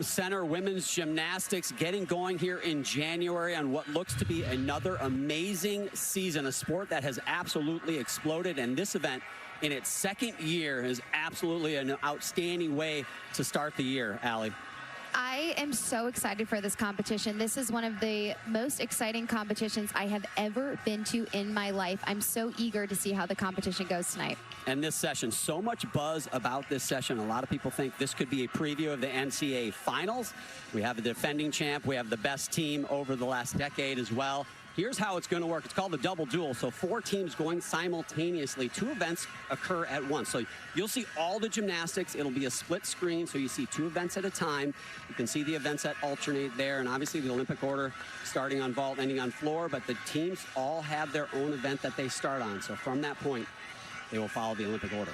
Center women's gymnastics getting going here in January on what looks to be another amazing season, a sport that has absolutely exploded, and this event in its second year is absolutely an outstanding way to start the year, Allie. I am so excited for this competition. This is one of the most exciting competitions I have ever been to in my life. I'm so eager to see how the competition goes tonight. And this session, so much buzz about this session. A lot of people think this could be a preview of the NCAA finals. We have a defending champ. We have the best team over the last decade as well. Here's how it's going to work. It's called the double duel. So 4 teams going simultaneously. 2 events occur at once. So you'll see all the gymnastics. It'll be a split screen, so you see 2 events at a time. You can see the events that alternate there, and obviously the Olympic order starting on vault, ending on floor, but the teams all have their own event that they start on. So from that point, they will follow the Olympic order.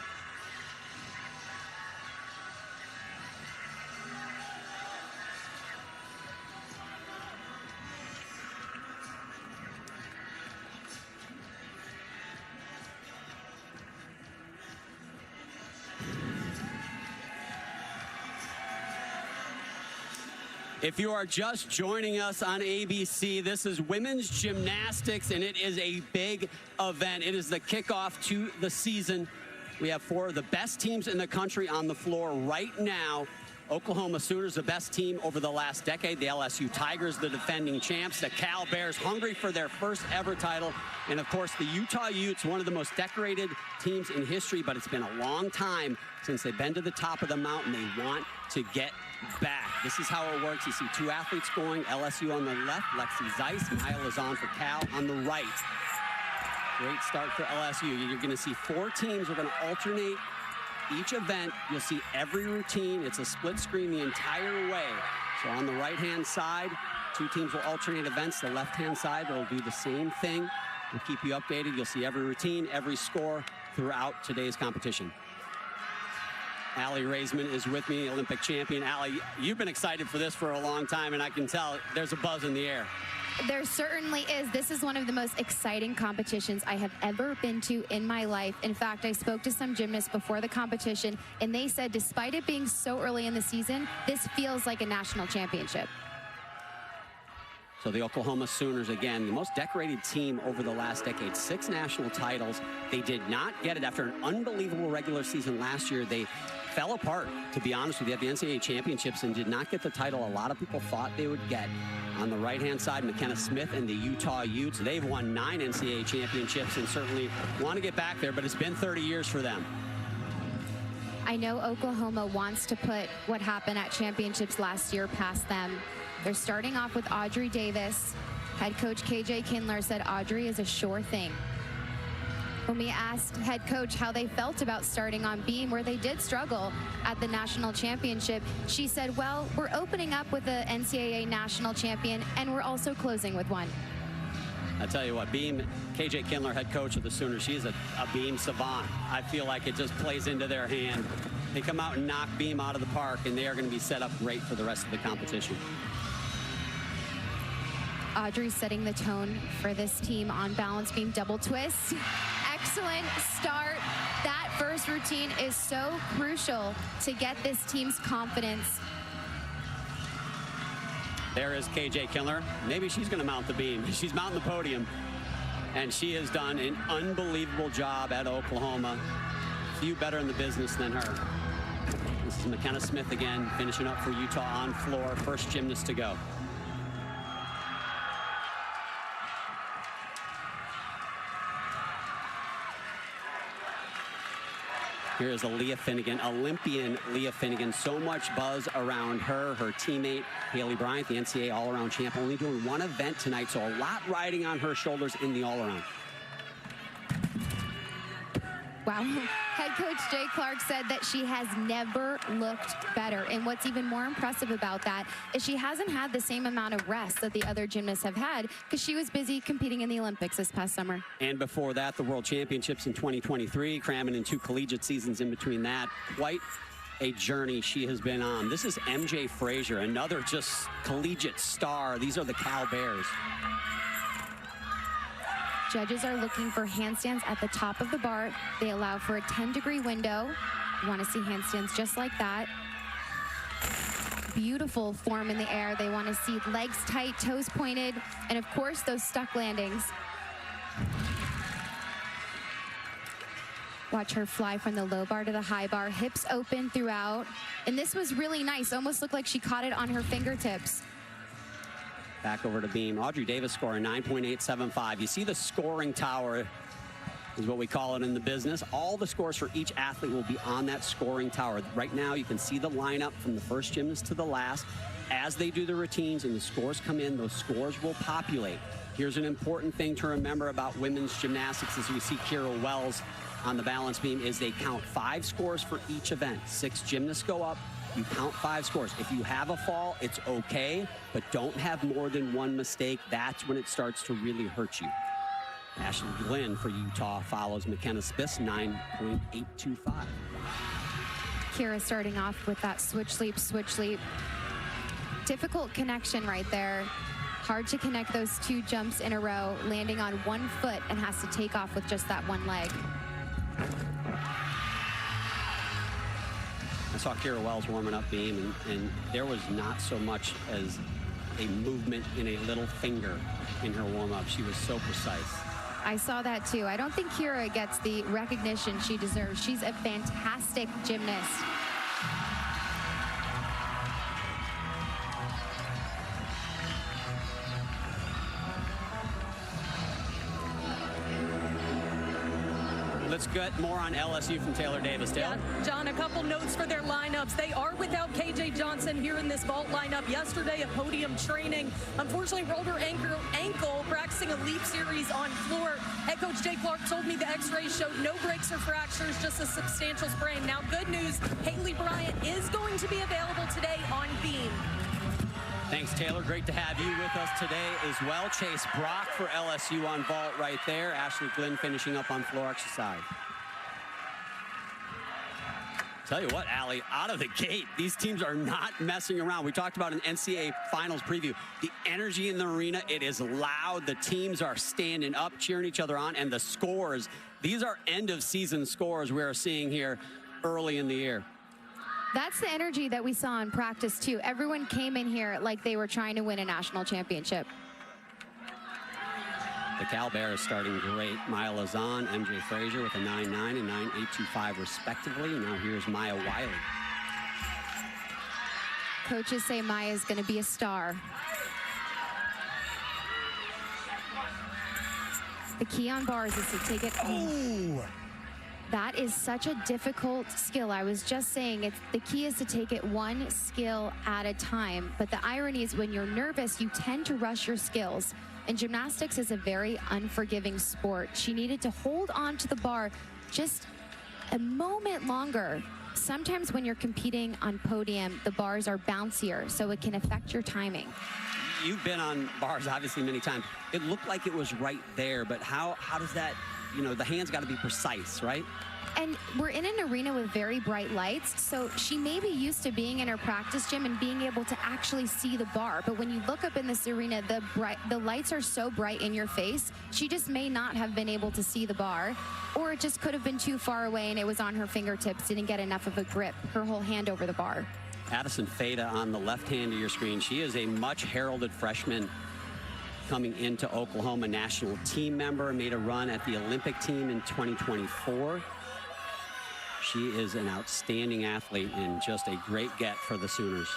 If you are just joining us on ABC, this is women's gymnastics, and it is a big event. It is the kickoff to the season. We have 4 of the best teams in the country on the floor right now. Oklahoma Sooners, the best team over the last decade. The LSU Tigers, the defending champs. The Cal Bears, hungry for their first ever title. And of course, the Utah Utes, one of the most decorated teams in history, but it's been a long time since they've been to the top of the mountain. They want to get back. This is how it works. You see 2 athletes going, LSU on the left, Lexi Zeiss, Maya Lazan for Cal on the right. Great start for LSU. You're going to see 4 teams. We're going to alternate each event. You'll see every routine. It's a split screen the entire way. So on the right-hand side, 2 teams will alternate events. The left-hand side will do the same thing. We'll keep you updated. You'll see every routine, every score throughout today's competition. Allie Raisman is with me, Olympic champion. Allie, you've been excited for this for a long time, and I can tell there's a buzz in the air. There certainly is. This is one of the most exciting competitions I have ever been to in my life. In fact, I spoke to some gymnasts before the competition, and they said despite it being so early in the season, this feels like a national championship. So the Oklahoma Sooners, again, the most decorated team over the last decade. 6 national titles. They did not get it after an unbelievable regular season last year. They fell apart, to be honest with you, at the NCAA championships and did not get the title a lot of people thought they would get. On the right-hand side, McKenna Smith and the Utah Utes. They've won 9 NCAA championships and certainly want to get back there, but it's been 30 years for them. I know Oklahoma wants to put what happened at championships last year past them. They're starting off with Audrey Davis. Head coach KJ Kindler said Audrey is a sure thing. When we asked head coach how they felt about starting on beam, where they did struggle at the national championship, she said, well, we're opening up with the NCAA national champion, and we're also closing with one. I tell you what, beam, KJ Kindler, head coach of the Sooners, she is a beam savant. I feel like it just plays into their hand. They come out and knock beam out of the park, and they are going to be set up great for the rest of the competition. Audrey setting the tone for this team on balance beam double twist. Excellent start. That first routine is so crucial to get this team's confidence. There is KJ Kindler. Maybe she's going to mount the beam. She's mounting the podium, and she has done an unbelievable job at Oklahoma. Few better in the business than her. This is McKenna Smith again, finishing up for Utah on floor. First gymnast to go. Here is Leah Finnegan, Olympian Leah Finnegan. So much buzz around her. Her teammate, Haley Bryant, the NCAA all-around champ, only doing 1 event tonight, so a lot riding on her shoulders in the all-around. Wow. Head coach Jay Clark said that she has never looked better. And what's even more impressive about that is she hasn't had the same amount of rest that the other gymnasts have had because she was busy competing in the Olympics this past summer. And before that, the World Championships in 2023, cramming in 2 collegiate seasons in between that. Quite a journey she has been on. This is MJ Frazier, another just collegiate star. These are the Cal Bears. Judges are looking for handstands at the top of the bar. They allow for a 10-degree window. You want to see handstands just like that. beautiful form in the air. They want to see legs tight, toes pointed, and of course, those stuck landings. Watch her fly from the low bar to the high bar, hips open throughout. And this was really nice. Almost looked like she caught it on her fingertips. Back over to beam. Audrey Davis scoring 9.875. You see the scoring tower is what we call it in the business. All the scores for each athlete will be on that scoring tower. Right now, you can see the lineup from the first gymnast to the last. As they do the routines and the scores come in, those scores will populate. Here's an important thing to remember about women's gymnastics as we see Kira Wells on the balance beam is they count 5 scores for each event. 6 gymnasts go up, you count 5 scores. If you have a fall, it's okay, but don't have more than 1 mistake. That's when it starts to really hurt you. Ashley Glenn for Utah follows McKenna Spiss, 9.825. Kira starting off with that switch leap, switch leap. Difficult connection right there. Hard to connect those 2 jumps in a row, landing on 1 foot and has to take off with just that 1 leg. I saw Kira Wells warming up beam, and there was not so much as a movement in a little finger in her warm-up. She was so precise. I saw that too. I don't think Kira gets the recognition she deserves. She's a fantastic gymnast. Let's get more on LSU from Taylor Davis. Taylor? Yeah, John, a couple notes for their lineups. They are without KJ Johnson here in this vault lineup. Yesterday at podium training, unfortunately rolled her ankle practicing a leap series on floor. Head coach Jay Clark told me the x-rays showed no breaks or fractures, just a substantial sprain. Now, good news, Haley Bryant is going to be available today on beam. Thanks, Taylor. Great to have you with us today as well. Chase Brock for LSU on vault right there. Ashley Glenn finishing up on floor exercise. Tell you what, Allie, out of the gate, these teams are not messing around. We talked about an NCAA finals preview. The energy in the arena, it is loud. The teams are standing up, cheering each other on, and the scores, these are end-of-season scores we are seeing here early in the year. That's the energy that we saw in practice, too. Everyone came in here like they were trying to win a national championship. The Cal Bears starting great. Maya Lazan, MJ Frazier with a 9.9 and 9.825 respectively. Now here's Maya Wiley. Coaches say Maya's going to be a star. The key on bars is to take it. Oh! That is such a difficult skill. I was just saying, the key is to take it 1 skill at a time. But the irony is when you're nervous, you tend to rush your skills. And gymnastics is a very unforgiving sport. She needed to hold on to the bar just a moment longer. Sometimes when you're competing on podium, the bars are bouncier, so it can affect your timing. You've been on bars, obviously, many times. It looked like it was right there, but how does that, you know, the hand's got to be precise, right? And we're in an arena with very bright lights, so she may be used to being in her practice gym and being able to actually see the bar. But when you look up in this arena, the lights are so bright in your face, she just may not have been able to see the bar, or it just could have been too far away and it was on her fingertips, didn't get enough of a grip, her whole hand over the bar. Addison Fada on the left hand of your screen. She is a much heralded freshman coming into Oklahoma, national team member, made a run at the Olympic team in 2024. She is an outstanding athlete and just a great get for the Sooners.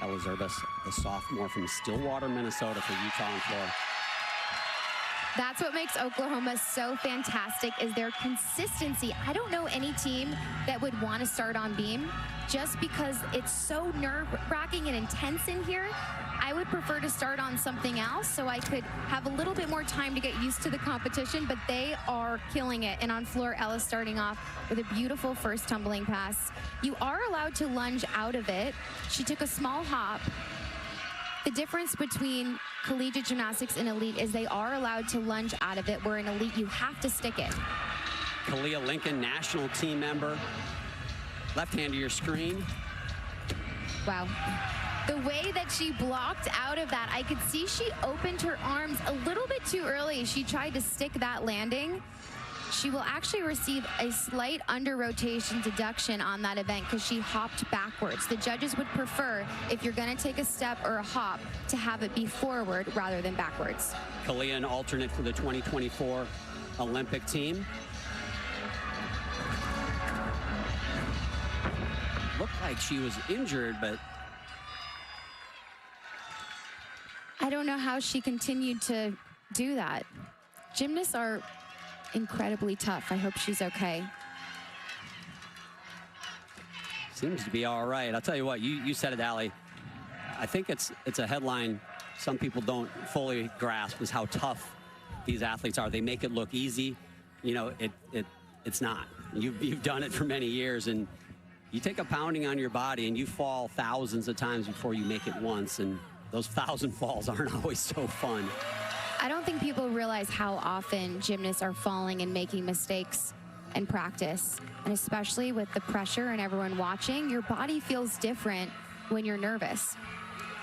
Ella Zerbas, the sophomore from Stillwater, Minnesota for Utah and Florida. That's what makes Oklahoma so fantastic, is their consistency. I don't know any team that would want to start on beam just because it's so nerve-wracking and intense in here. I would prefer to start on something else so I could have a little bit more time to get used to the competition, but they are killing it. And on floor, Ella starting off with a beautiful first tumbling pass. You are allowed to lunge out of it. She took a small hop. The difference between collegiate gymnastics and elite is they are allowed to lunge out of it, where in elite you have to stick it. Kalia Lincoln, national team member. Left hand of your screen. Wow. The way that she blocked out of that, I could see she opened her arms a little bit too early. She tried to stick that landing. She will actually receive a slight under-rotation deduction on that event because she hopped backwards. The judges would prefer, if you're going to take a step or a hop, to have it be forward rather than backwards. Kalia, an alternate for the 2024 Olympic team. Looked like she was injured, but I don't know how she continued to do that. Gymnasts are incredibly tough. I hope she's okay. Seems to be all right. I'll tell you what, you said it, Allie. I think it's a headline some people don't fully grasp is how tough these athletes are. They make it look easy. You know, it's not. You've done it for many years, and you take a pounding on your body and you fall thousands of times before you make it once, and those 1,000 falls aren't always so fun. I don't think people realize how often gymnasts are falling and making mistakes in practice. And especially with the pressure and everyone watching, your body feels different when you're nervous.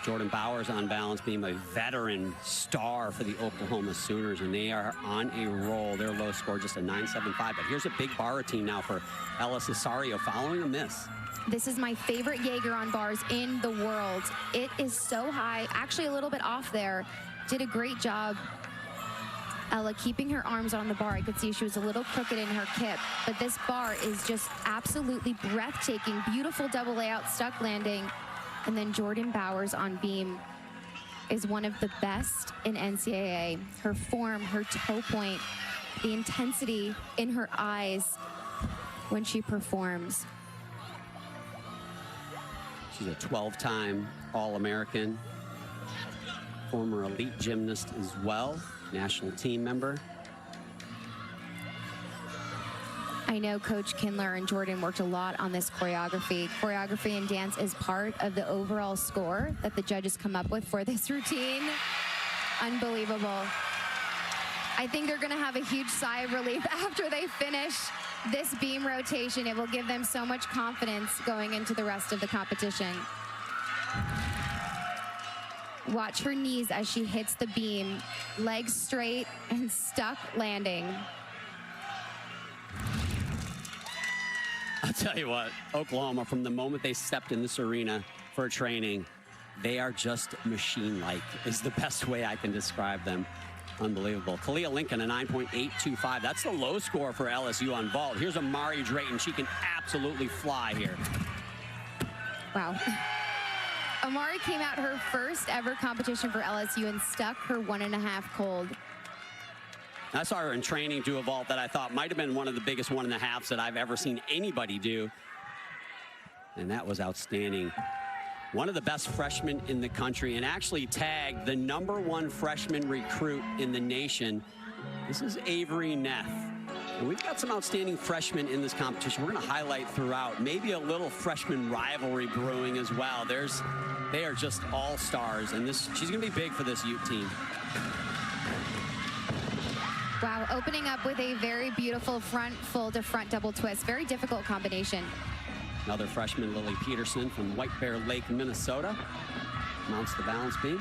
Jordan Bowers on balance beam, a veteran star for the Oklahoma Sooners, and they are on a roll. Their low score just a 9.75. But here's a big bar routine now for Ella Cesario following a miss. This is my favorite Jaeger on bars in the world. It is so high, actually a little bit off there. Did a great job, Ella, keeping her arms on the bar. I could see she was a little crooked in her kip, but this bar is just absolutely breathtaking. Beautiful double layout, stuck landing. And then Jordan Bowers on beam is one of the best in NCAA. Her form, her toe point, the intensity in her eyes when she performs. She's a 12-time All-American, former elite gymnast as well, national team member. I know Coach Kindler and Jordan worked a lot on this choreography. Choreography and dance is part of the overall score that the judges come up with for this routine. Unbelievable. I think they're gonna have a huge sigh of relief after they finish this beam rotation. It will give them so much confidence going into the rest of the competition. Watch her knees as she hits the beam, legs straight and stuck landing. I'll tell you what, Oklahoma, from the moment they stepped in this arena for training, they are just machine-like, is the best way I can describe them. Unbelievable. Kalia Lincoln, a 9.825. That's the low score for LSU on vault. Here's Amari Drayton. She can absolutely fly here. Wow. Amari came out her first ever competition for LSU and stuck her 1.5 cold. I saw her in training do a vault that I thought might have been one of the biggest 1.5s that I've ever seen anybody do. And that was outstanding. One of the best freshmen in the country, and actually tagged the #1 freshman recruit in the nation. This is Avery Neff. And we've got some outstanding freshmen in this competition we're going to highlight throughout. Maybe a little freshman rivalry brewing as well. They are just all stars, and she's going to be big for this Ute team. Wow, opening up with a very beautiful front full to front double twist. Very difficult combination. Another freshman, Lily Peterson from White Bear Lake, Minnesota, mounts the balance beam.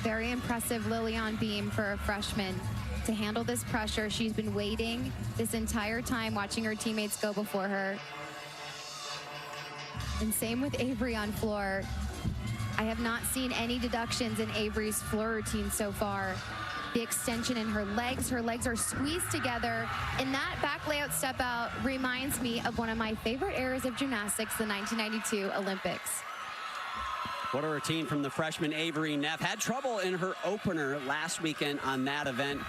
Very impressive Lily on beam for a freshman to handle this pressure. She's been waiting this entire time, watching her teammates go before her. And same with Avery on floor. I have not seen any deductions in Avery's floor routine so far. The extension in her legs are squeezed together. And that back layout step out reminds me of one of my favorite eras of gymnastics, the 1992 Olympics. What a routine from the freshman Avery Neff. Had trouble in her opener last weekend on that event.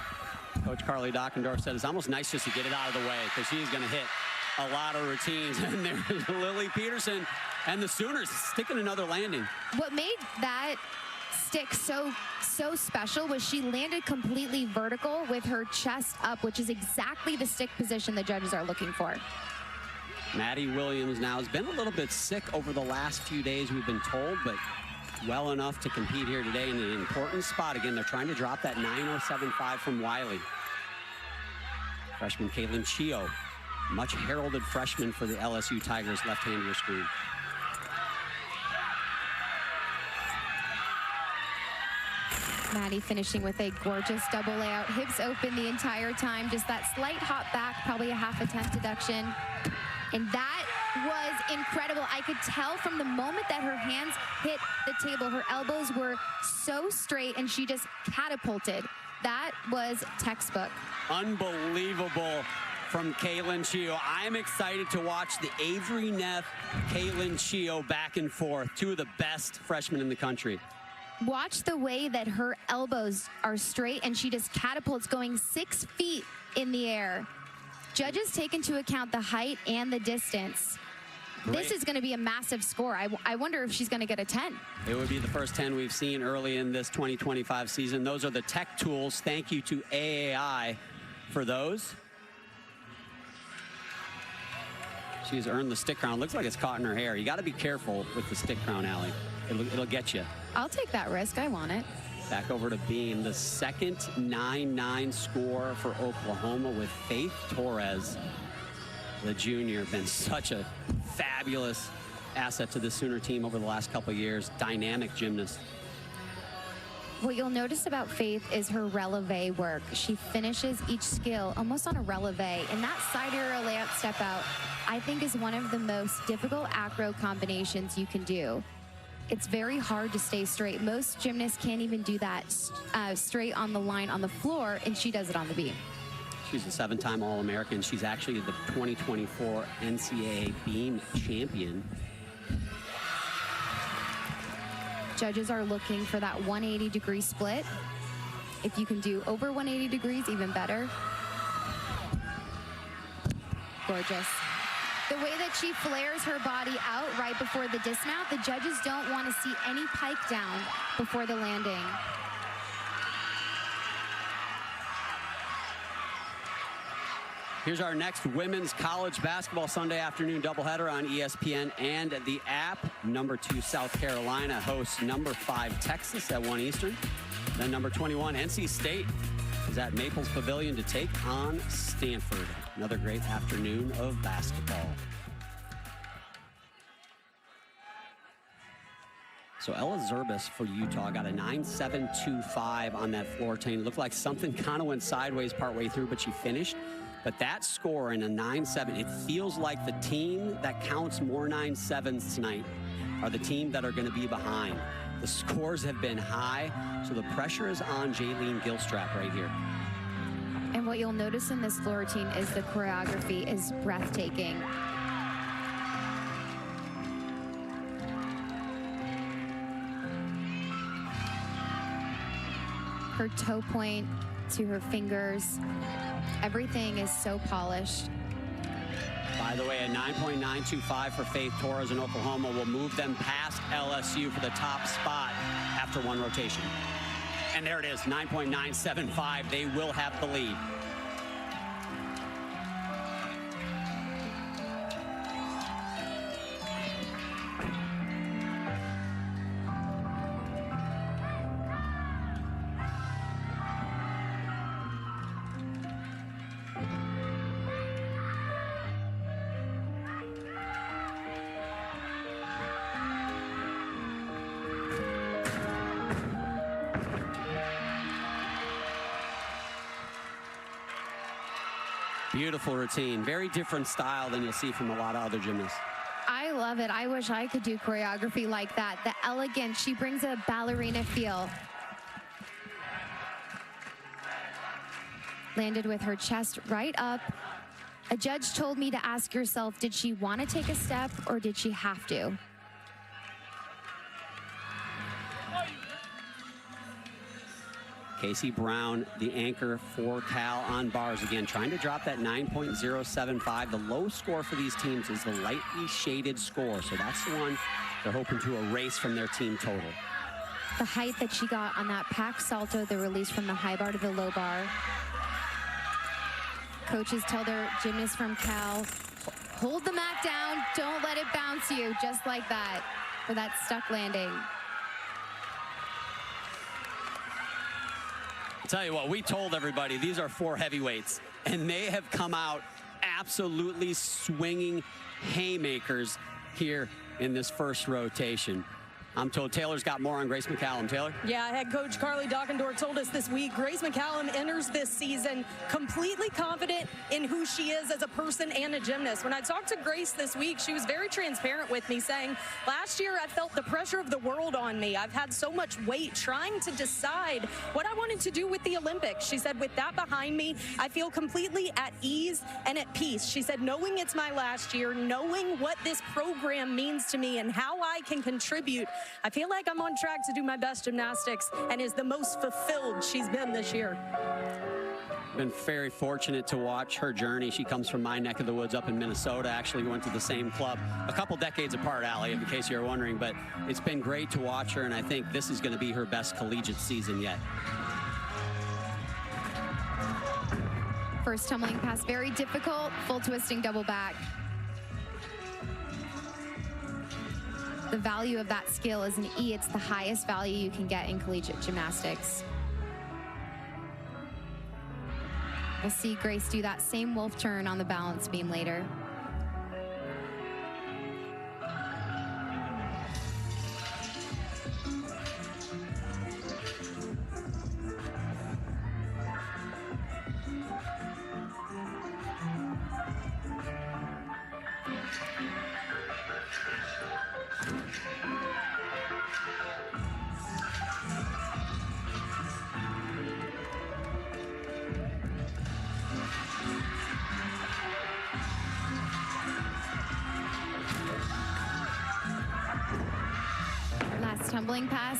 Coach Carly Dockendorf said it's almost nice just to get it out of the way because she's going to hit a lot of routines. And there's Lily Peterson and the Sooners sticking another landing. What made that stick so special was she landed completely vertical with her chest up, which is exactly the stick position the judges are looking for. Maddie Williams now has been a little bit sick over the last few days, we've been told, but well enough to compete here today in an important spot. Again, they're trying to drop that 9.075 from Wiley. Freshman Caitlin Chio, much heralded freshman for the LSU Tigers, left hand of your screen. Maddie finishing with a gorgeous double layout. Hips open the entire time. Just that slight hop back, probably a half attempt deduction. And that was incredible. I could tell from the moment that her hands hit the table, her elbows were so straight and she just catapulted. That was textbook. Unbelievable from Caitlin Chio. I'm excited to watch the Avery Neff, Caitlin Chio back and forth. Two of the best freshmen in the country. Watch the way that her elbows are straight and she just catapults going 6 feet in the air. Judges take into account the height and the distance. Great. This is going to be a massive score. I wonder if she's going to get a 10. It would be the first 10 we've seen early in this 2025 season. Those are the tech tools. Thank you to AAI for those. She's earned the stick crown. Looks like it's caught in her hair. You got to be careful with the stick crown, Allie. It'll get you. I'll take that risk. I want it. Back over to Beam. The second 9-9 score for Oklahoma with Faith Torres, the junior. Been such a fabulous asset to the Sooner team over the last couple of years. Dynamic gymnast. What you'll notice about Faith is her releve work. She finishes each skill almost on a releve. And that side aerial layup step out, I think, is one of the most difficult acro combinations you can do. It's very hard to stay straight. Most gymnasts can't even do that straight on the line on the floor, and she does it on the beam. She's a 7-time All-American. She's actually the 2024 NCAA Beam champion. Judges are looking for that 180-degree split. If you can do over 180 degrees, even better. Gorgeous. The way that she flares her body out right before the dismount, the judges don't want to see any pike down before the landing. Here's our next women's college basketball Sunday afternoon doubleheader on ESPN and the app. Number 2 South Carolina hosts number 5 Texas at 1 Eastern. Then number 21 NC State is at Maples Pavilion to take on Stanford. Another great afternoon of basketball. So Ella Zerbis for Utah got a 9.725 on that floor team. Looked like something kind of went sideways partway through, but she finished. But that score in a 9.7, it feels like the team that counts more 9.7s tonight are the team that are going to be behind. The scores have been high, so the pressure is on Jaylene Gilstrap right here. And what you'll notice in this floor routine is the choreography is breathtaking. Her toe point to her fingers, everything is so polished. By the way, a 9.925 for Faith Torres in Oklahoma will move them past LSU for the top spot after one rotation. And there it is, 9.975. They will have the lead. Beautiful routine. Very different style than you'll see from a lot of other gymnasts. I love it. I wish I could do choreography like that. The elegance, she brings a ballerina feel. Landed with her chest right up. A judge told me to ask yourself, did she want to take a step or did she have to? Casey Brown, the anchor for Cal on bars again, trying to drop that 9.075. The low score for these teams is the lightly shaded score, so that's the one they're hoping to erase from their team total. The height that she got on that pack salto, the release from the high bar to the low bar. Coaches tell their gymnasts from Cal, hold the mat down, don't let it bounce you, just like that, for that stuck landing. tell you what, we told everybody these are 4 heavyweights, and they have come out absolutely swinging haymakers here in this first rotation. I'm told Taylor's got more on Grace McCallum. Taylor? Yeah, head coach Carly Dockendorf told us this week, Grace McCallum enters this season completely confident in who she is as a person and a gymnast. When I talked to Grace this week, she was very transparent with me, saying, last year I felt the pressure of the world on me. I've had so much weight trying to decide what I wanted to do with the Olympics. She said, with that behind me, I feel completely at ease and at peace. She said, knowing it's my last year, knowing what this program means to me and how I can contribute, I feel like I'm on track to do my best gymnastics and is the most fulfilled she's been this year. Been very fortunate to watch her journey. She comes from my neck of the woods up in Minnesota. Actually went to the same club a couple decades apart, Allie, in case you're wondering. But it's been great to watch her, and I think this is going to be her best collegiate season yet. First tumbling pass, very difficult. Full twisting double back. The value of that skill is an E. It's the highest value you can get in collegiate gymnastics. We'll see Grace do that same wolf turn on the balance beam later. Tumbling pass.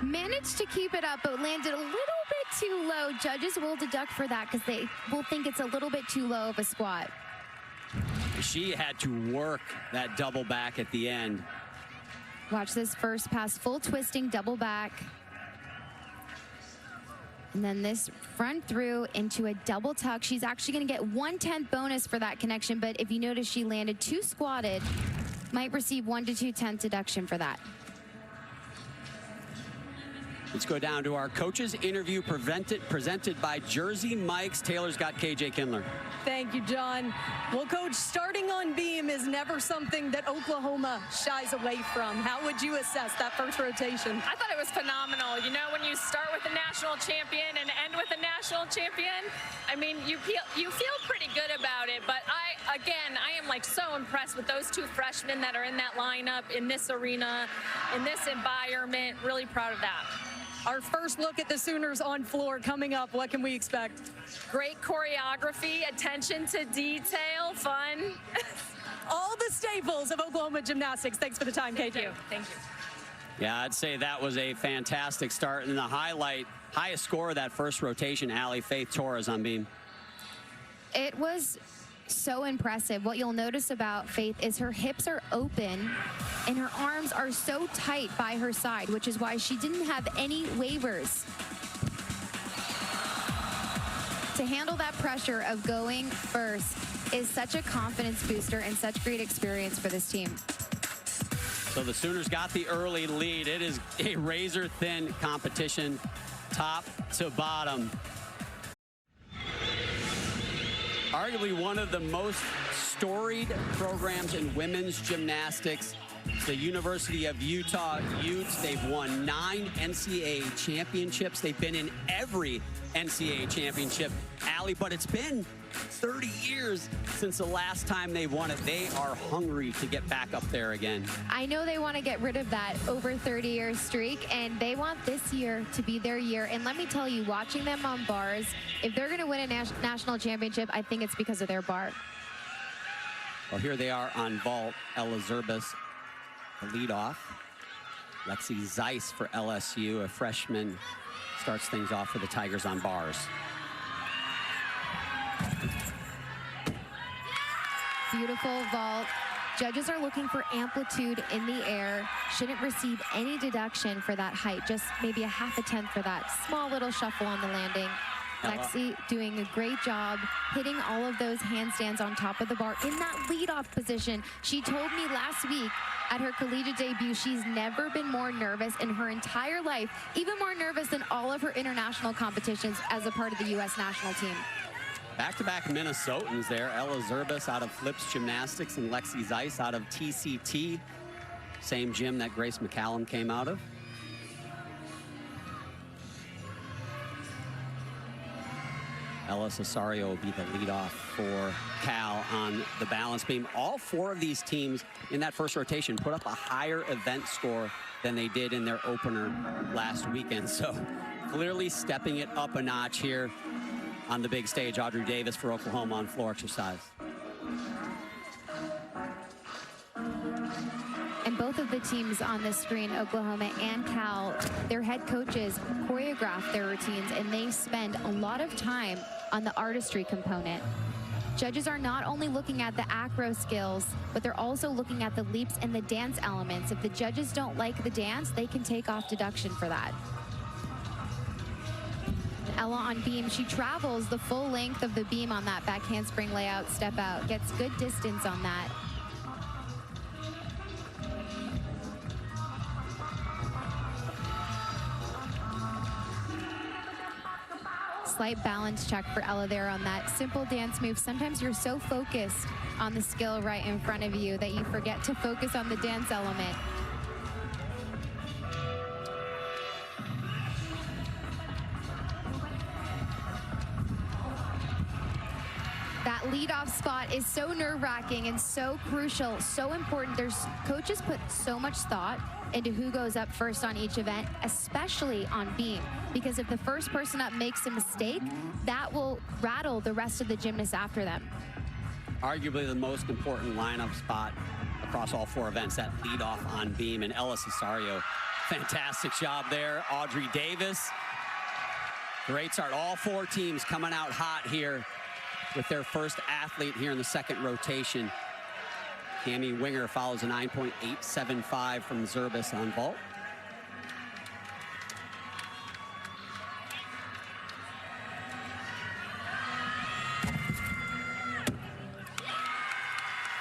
Managed to keep it up, but landed a little bit too low. Judges will deduct for that because they will think it's a little bit too low of a squat. She had to work that double back at the end. Watch this first pass, full twisting double back. And then this front through into a double tuck. She's actually going to get 1/10 bonus for that connection, but if you notice, she landed too squatted. Might receive 1 to 2/10 deduction for that. Let's go down to our coaches interview presented by Jersey Mike's. Taylor's got KJ Kindler. Thank you, John. Well, Coach, starting on beam is never something that Oklahoma shies away from. How would you assess that first rotation? I thought it was phenomenal. You know, when you start with a national champion and end with a national champion, I mean, you feel pretty good about it. But I am like so impressed with those 2 freshmen that are in that lineup, in this arena, in this environment. Really proud of that. Our first look at the Sooners on floor coming up. What can we expect? Great choreography, attention to detail, fun. All the staples of Oklahoma gymnastics. Thanks for the time, KJ. Thank you. Yeah, I'd say that was a fantastic start. And the highest score of that first rotation, Allie, Faith Torres on beam. It was so impressive. What you'll notice about Faith is her hips are open and her arms are so tight by her side, which is why she didn't have any waivers. To handle that pressure of going first is such a confidence booster and such great experience for this team. So the Sooners got the early lead. It is a razor-thin competition, top to bottom. Arguably one of the most storied programs in women's gymnastics. The University of Utah Utes. They've won 9 NCAA championships. They've been in every NCAA championship, Allie, but it's been 30 years since the last time they won it. They are hungry to get back up there again. I know they want to get rid of that over 30-year streak, and they want this year to be their year. And let me tell you, watching them on bars, if they're going to win a national championship, I think it's because of their bar. Well, here they are on vault. Ella Zerbas, the lead off. Lexi Zeiss for LSU, a freshman, starts things off for the Tigers on bars. Beautiful vault. Judges are looking for amplitude in the air. Shouldn't receive any deduction for that height, just maybe a 1/2 for that small little shuffle on the landing. Lexi doing a great job hitting all of those handstands on top of the bar in that leadoff position. She told me last week At her collegiate debut, she's never been more nervous in her entire life, even more nervous than all of her international competitions as a part of the U.S. national team. Back-to-back Minnesotans there. Ella Zerbis out of Flips Gymnastics and Lexi Zeiss out of TCT. Same gym that Grace McCallum came out of. Ella Cesario will be the leadoff for Cal on the balance beam. All four of these teams in that first rotation put up a higher event score than they did in their opener last weekend. So clearly stepping it up a notch here on the big stage. Audrey Davis for Oklahoma on floor exercise. And both of the teams on this screen, Oklahoma and Cal, their head coaches choreograph their routines, and they spend a lot of time on the artistry component. Judges are not only looking at the acro skills, but they're also looking at the leaps and the dance elements. If the judges don't like the dance, they can take off deduction for that. Ella on beam, she travels the full length of the beam on that back handspring layout step out, gets good distance on that. Slight balance check for Ella there on that simple dance move. Sometimes you're so focused on the skill right in front of you that you forget to focus on the dance element. That leadoff spot is so nerve-wracking and so crucial, so important. Coaches put so much thought into who goes up first on each event, especially on beam, because if the first person up makes a mistake, that will rattle the rest of the gymnasts after them. Arguably the most important lineup spot across all four events, that leadoff on beam. And Ella Cesario, fantastic job there. Audrey Davis, great start. All four teams coming out hot here with their first athlete here in the second rotation. Cami Winger follows a 9.875 from Zerbis on vault.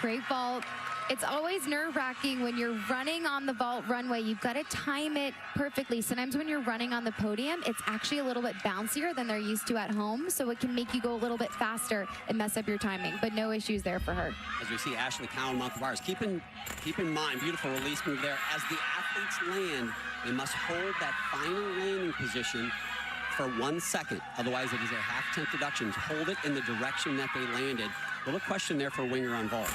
Great vault. It's always nerve-wracking when you're running on the vault runway. You've got to time it perfectly. Sometimes when you're running on the podium, it's actually a little bit bouncier than they're used to at home, so it can make you go a little bit faster and mess up your timing, but no issues there for her. As we see Ashley Cowan mount the bars, keep in mind, beautiful release move there. As the athletes land, they must hold that final landing position for 1 second. Otherwise, it is a half-tenth deduction. Hold it in the direction that they landed. Little question there for Winger on vault.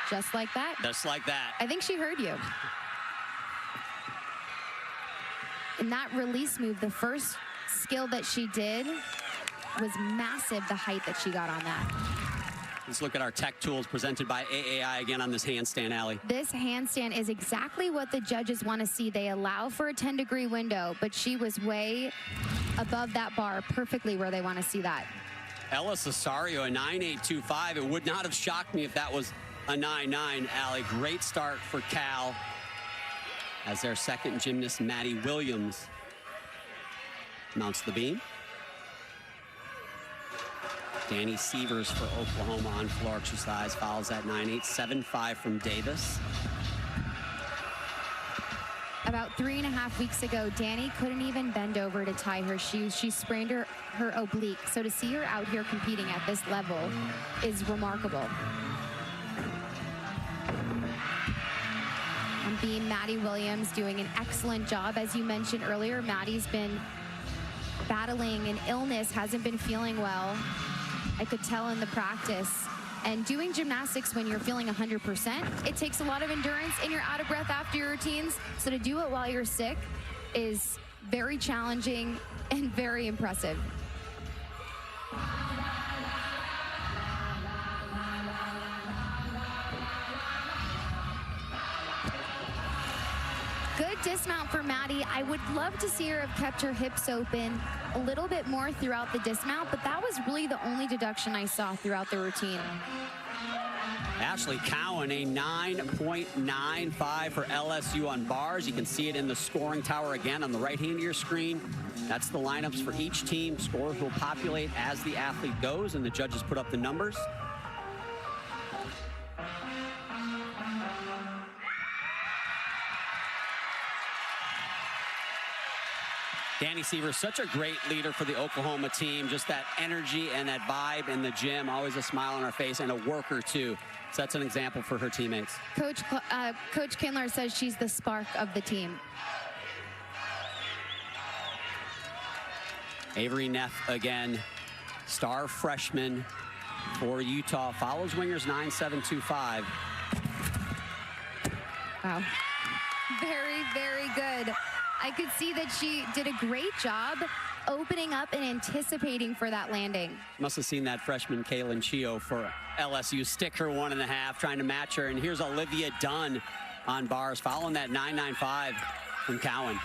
Just like that. Just like that. I think she heard you. In that release move, the first skill that she did was massive, the height that she got on that. Let's look at our tech tools presented by AAI again on this handstand, Allie. This handstand is exactly what the judges want to see. They allow for a 10-degree window, but she was way above that bar, perfectly where they want to see that. Ella Cesario, a 9.825. It would not have shocked me if that was a 9.9, Allie. Great start for Cal as their second gymnast, Maddie Williams, mounts the beam. Danny Sievers for Oklahoma on floor exercise follows that 9.875 from Davis. About 3.5 weeks ago, Danny couldn't even bend over to tie her shoes. She sprained her oblique. So to see her out here competing at this level is remarkable. On beam, Maddie Williams doing an excellent job. As you mentioned earlier, Maddie's been battling an illness, hasn't been feeling well. I could tell in the practice. And doing gymnastics when you're feeling 100%, it takes a lot of endurance and you're out of breath after your routines. So to do it while you're sick is very challenging and very impressive. Good dismount for Maddie. I would love to see her have kept her hips open a little bit more throughout the dismount, but that was really the only deduction I saw throughout the routine. Ashley Cowan, a 9.95 for LSU on bars. You can see it in the scoring tower again on the right hand of your screen. That's the lineups for each team. Scores will populate as the athlete goes, and the judges put up the numbers. Annie Seaver, such a great leader for the Oklahoma team. Just that energy and that vibe in the gym, always a smile on her face, and a worker too. So that's an example for her teammates. Coach Kindler says she's the spark of the team. Avery Neff again, star freshman for Utah, follows wingers 9.725. Wow. Very, very good. I could see that she did a great job opening up and anticipating for that landing. Must have seen that freshman Kaylin Chio for LSU stick her 1.5, trying to match her. And here's Olivia Dunn on bars, following that 9.95 from Cowan.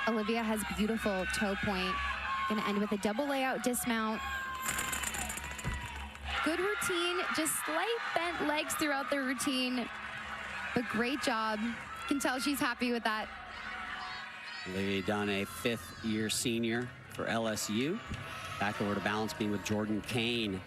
Olivia has beautiful toe point. Gonna end with a double layout dismount. Good routine, just slight bent legs throughout the routine, but great job. Can tell she's happy with that. Olivia Dunn, a fifth-year senior for LSU. Back over to balance beam with Jordan Kane.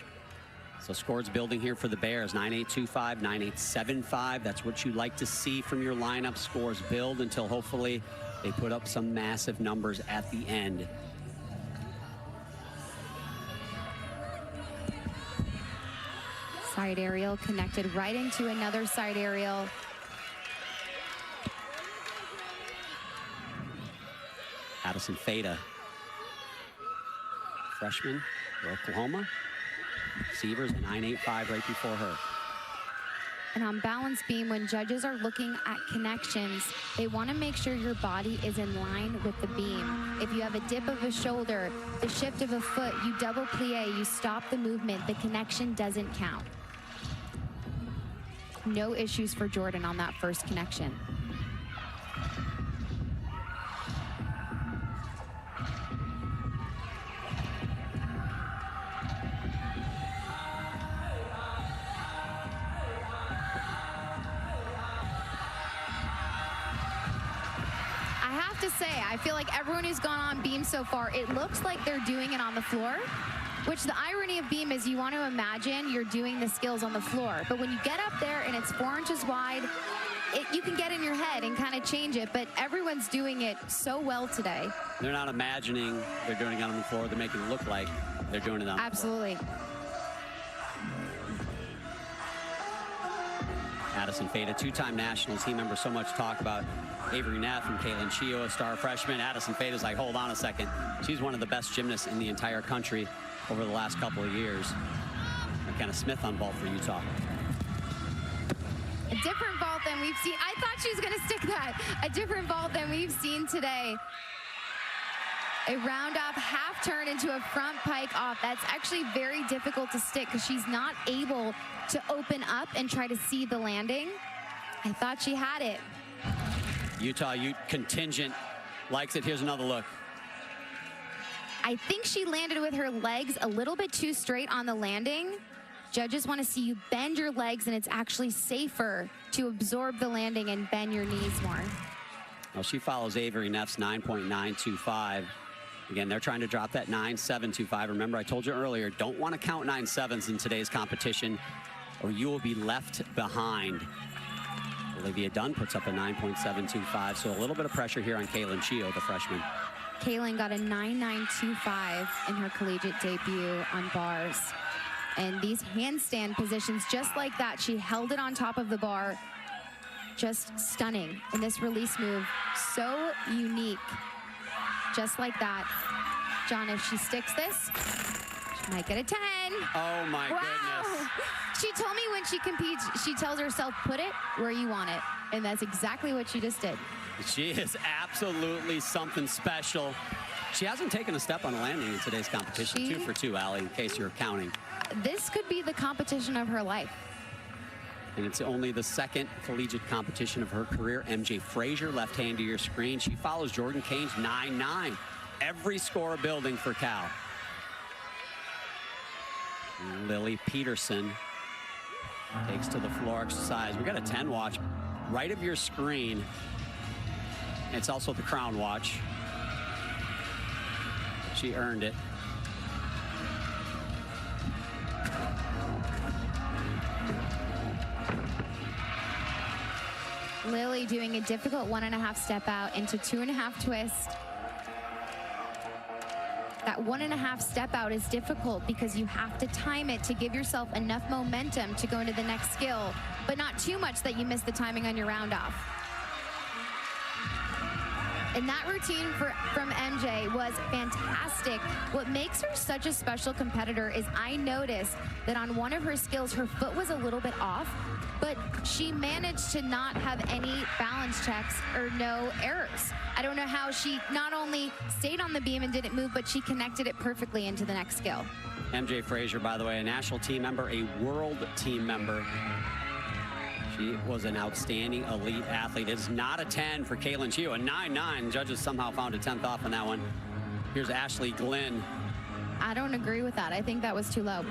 So scores building here for the Bears, 9.825, 9.875. That's what you like to see from your lineup. Scores build until hopefully they put up some massive numbers at the end. Side aerial connected right into another side aerial. Addison Fada, freshman for Oklahoma. Seavers, a 9.85 right before her. And on balance beam, when judges are looking at connections, they want to make sure your body is in line with the beam. If you have a dip of a shoulder, the shift of a foot, you double plie, you stop the movement, the connection doesn't count. No issues for Jordan on that first connection. I have to say, I feel like everyone who's gone on beam so far, it looks like they're doing it on the floor. Which the irony of beam is you want to imagine you're doing the skills on the floor. But when you get up there and it's 4 inches wide, you can get in your head and kind of change it. But everyone's doing it so well today. They're not imagining they're doing it on the floor. They're making it look like they're doing it on the floor. Absolutely. Addison Fada, two-time national team member. So much talk about Avery Neff and Kaylin Chio, a star freshman. Addison Fada's like, hold on a second. She's one of the best gymnasts in the entire country over the last couple of years. McKenna Smith on vault for Utah. A different vault than we've seen. I thought she was going to stick that. A different vault than we've seen today. A round off half turn into a front pike off. That's actually very difficult to stick because she's not able to open up and try to see the landing. I thought she had it. Utah Ute contingent likes it. Here's another look. I think she landed with her legs a little bit too straight on the landing. Judges want to see you bend your legs, and it's actually safer to absorb the landing and bend your knees more. Well, she follows Avery Neff's 9.925. Again, they're trying to drop that 9.725. Remember, I told you earlier, don't want to count 9.7s in today's competition, or you will be left behind. Olivia Dunn puts up a 9.725, so a little bit of pressure here on Kaylin Chio, the freshman. Kaylin got a 9.925 in her collegiate debut on bars. And these handstand positions, just like that, she held it on top of the bar. Just stunning. And this release move, so unique. Just like that. John, if she sticks this, she might get a 10. Oh my goodness. She told me when she competes, she tells herself, put it where you want it. And that's exactly what she just did. She is absolutely something special. She hasn't taken a step on a landing in today's competition. 2 for 2, Allie, in case you're counting. This could be the competition of her life. And it's only the second collegiate competition of her career. MJ Frazier, left hand to your screen. She follows Jordan Kane's 9.9. Every score building for Cal. Lily Peterson takes to the floor exercise. We got a 10 watch right of your screen. It's also the crown watch. She earned it. Lily doing a difficult 1.5 step out into 2.5 twist. That 1.5 step out is difficult because you have to time it to give yourself enough momentum to go into the next skill, but not too much that you miss the timing on your round off. And that routine from MJ was fantastic. What makes her such a special competitor is I noticed that on one of her skills, her foot was a little bit off, but she managed to not have any balance checks or no errors. I don't know how she not only stayed on the beam and didn't move, but she connected it perfectly into the next skill. MJ Frazier, by the way, a national team member, a world team member. She was an outstanding elite athlete. It's not a 10 for Kaylin Chio, a 9-9. Judges somehow found a 10th off on that one. Here's Ashley Glynn. I don't agree with that. I think that was too low.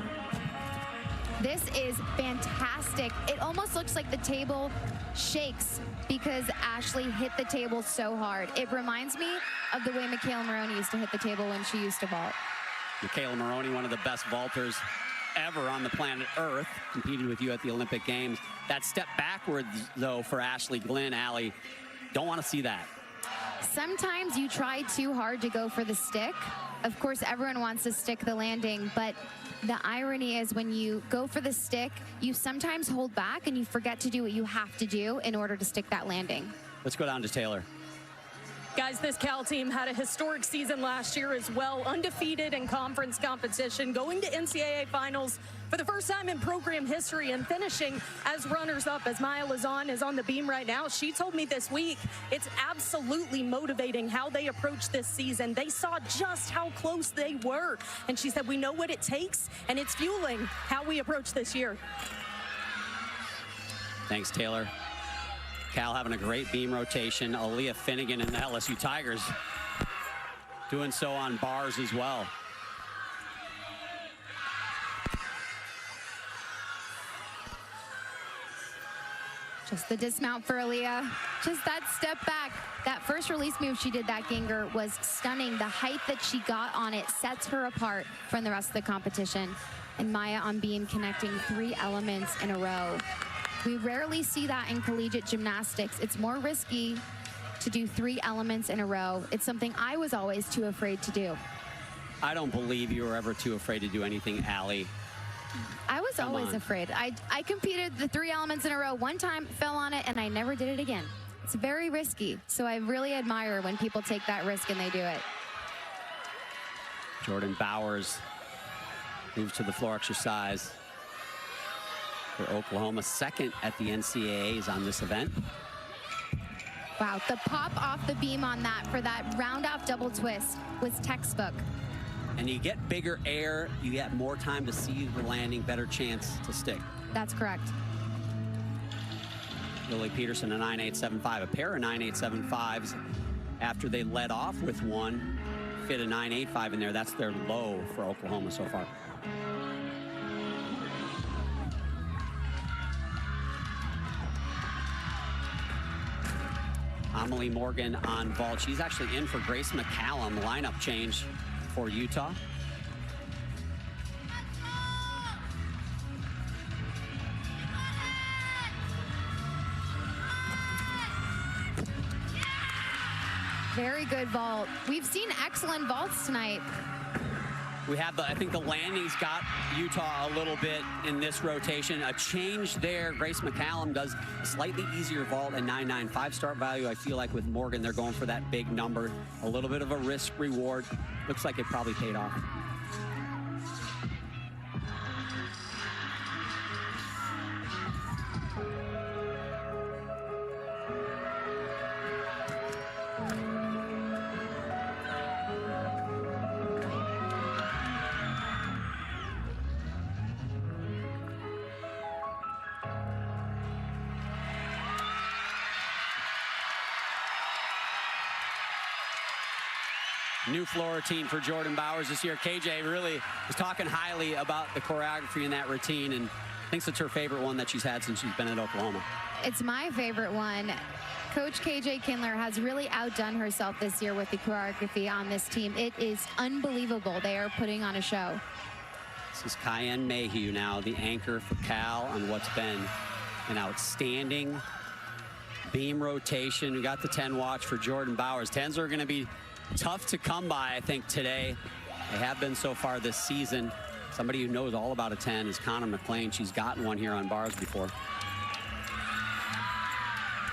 This is fantastic. It almost looks like the table shakes because Ashley hit the table so hard. It reminds me of the way Michaela Maroney used to hit the table when she used to vault. Michaela Maroney, one of the best vaulters ever on the planet Earth, competed with you at the Olympic Games. That step backwards, though, for Ashley Glynn, Allie, don't want to see that. Sometimes you try too hard to go for the stick. Of course, everyone wants to stick the landing, but the irony is when you go for the stick, you sometimes hold back and you forget to do what you have to do in order to stick that landing. Let's go down to Taylor. Guys, this Cal team had a historic season last year as well, undefeated in conference competition, going to NCAA finals for the first time in program history and finishing as runners-up. As Maya Lazan is on the beam right now, she told me this week it's absolutely motivating how they approach this season. They saw just how close they were, and she said, we know what it takes, and it's fueling how we approach this year. Thanks, Taylor. Cal having a great beam rotation. Aaliyah Finnegan and the LSU Tigers doing so on bars as well. Just the dismount for Aaliyah. Just that step back. That first release move she did, that Ginger, was stunning. The height that she got on it sets her apart from the rest of the competition. And Maya on beam connecting 3 elements in a row. We rarely see that in collegiate gymnastics. It's more risky to do 3 elements in a row. It's something I was always too afraid to do. I don't believe you were ever too afraid to do anything, Allie. I was always afraid. I competed the 3 elements in a row one time, fell on it, and I never did it again. It's very risky, so I really admire when people take that risk and they do it. Jordan Bowers moves to the floor exercise for Oklahoma, second at the NCAAs on this event. Wow, the pop off the beam on that for that round off double twist was textbook. And you get bigger air, you get more time to see the landing, better chance to stick. That's correct. Lily Peterson, a 9.875, a pair of 9.875s after they led off with one, fit a 9.85 in there. That's their low for Oklahoma so far. Amelie Morgan on vault. She's actually in for Grace McCallum. Lineup change for Utah. Very good vault. We've seen excellent vaults tonight. We have I think the landings got Utah a little bit in this rotation. A change there. Grace McCallum does a slightly easier vault at 9.9. 5-star value. I feel like with Morgan, they're going for that big number. A little bit of a risk reward. Looks like it probably paid off. New floor routine for Jordan Bowers this year. KJ really is talking highly about the choreography in that routine and thinks it's her favorite one that she's had since she's been at Oklahoma. It's my favorite one. Coach KJ Kindler has really outdone herself this year with the choreography on this team. It is unbelievable. They are putting on a show. This is Cayenne Mayhew now, the anchor for Cal on what's been an outstanding beam rotation. We got the 10 watch for Jordan Bowers. 10s are going to be tough to come by, I think, today. They have been so far this season. Somebody who knows all about a 10 is Connor McLean. She's gotten one here on bars before.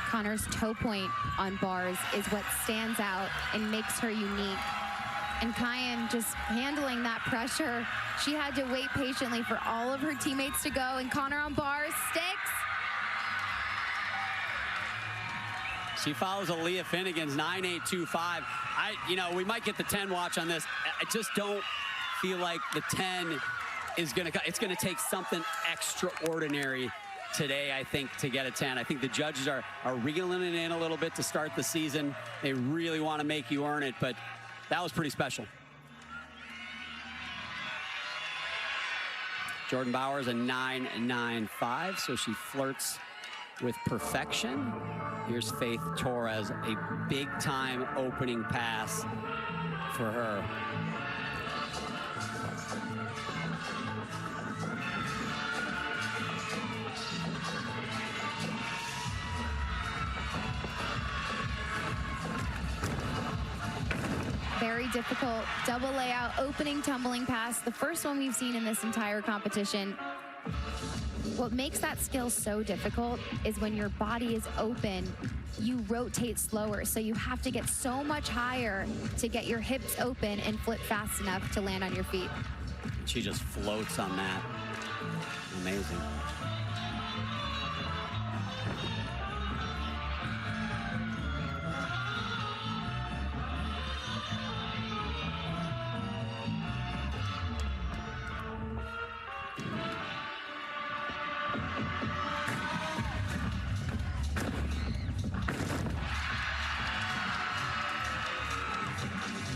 Connor's toe point on bars is what stands out and makes her unique. And Kyan just handling that pressure. She had to wait patiently for all of her teammates to go, and Connor on bars sticks. She follows Aaliyah Finnegan's 9.825. We might get the 10 watch on this. I just don't feel like the 10 is it's gonna take something extraordinary today, I think, to get a 10. I think the judges are reeling it in a little bit to start the season. They really want to make you earn it, but that was pretty special. Jordan Bowers a 9.95, so she flirts with perfection. Here's Faith Torres, a big-time opening pass for her. Very difficult double layout, opening tumbling pass, the first one we've seen in this entire competition. What makes that skill so difficult is when your body is open, you rotate slower. So you have to get so much higher to get your hips open and flip fast enough to land on your feet. She just floats on that. Amazing.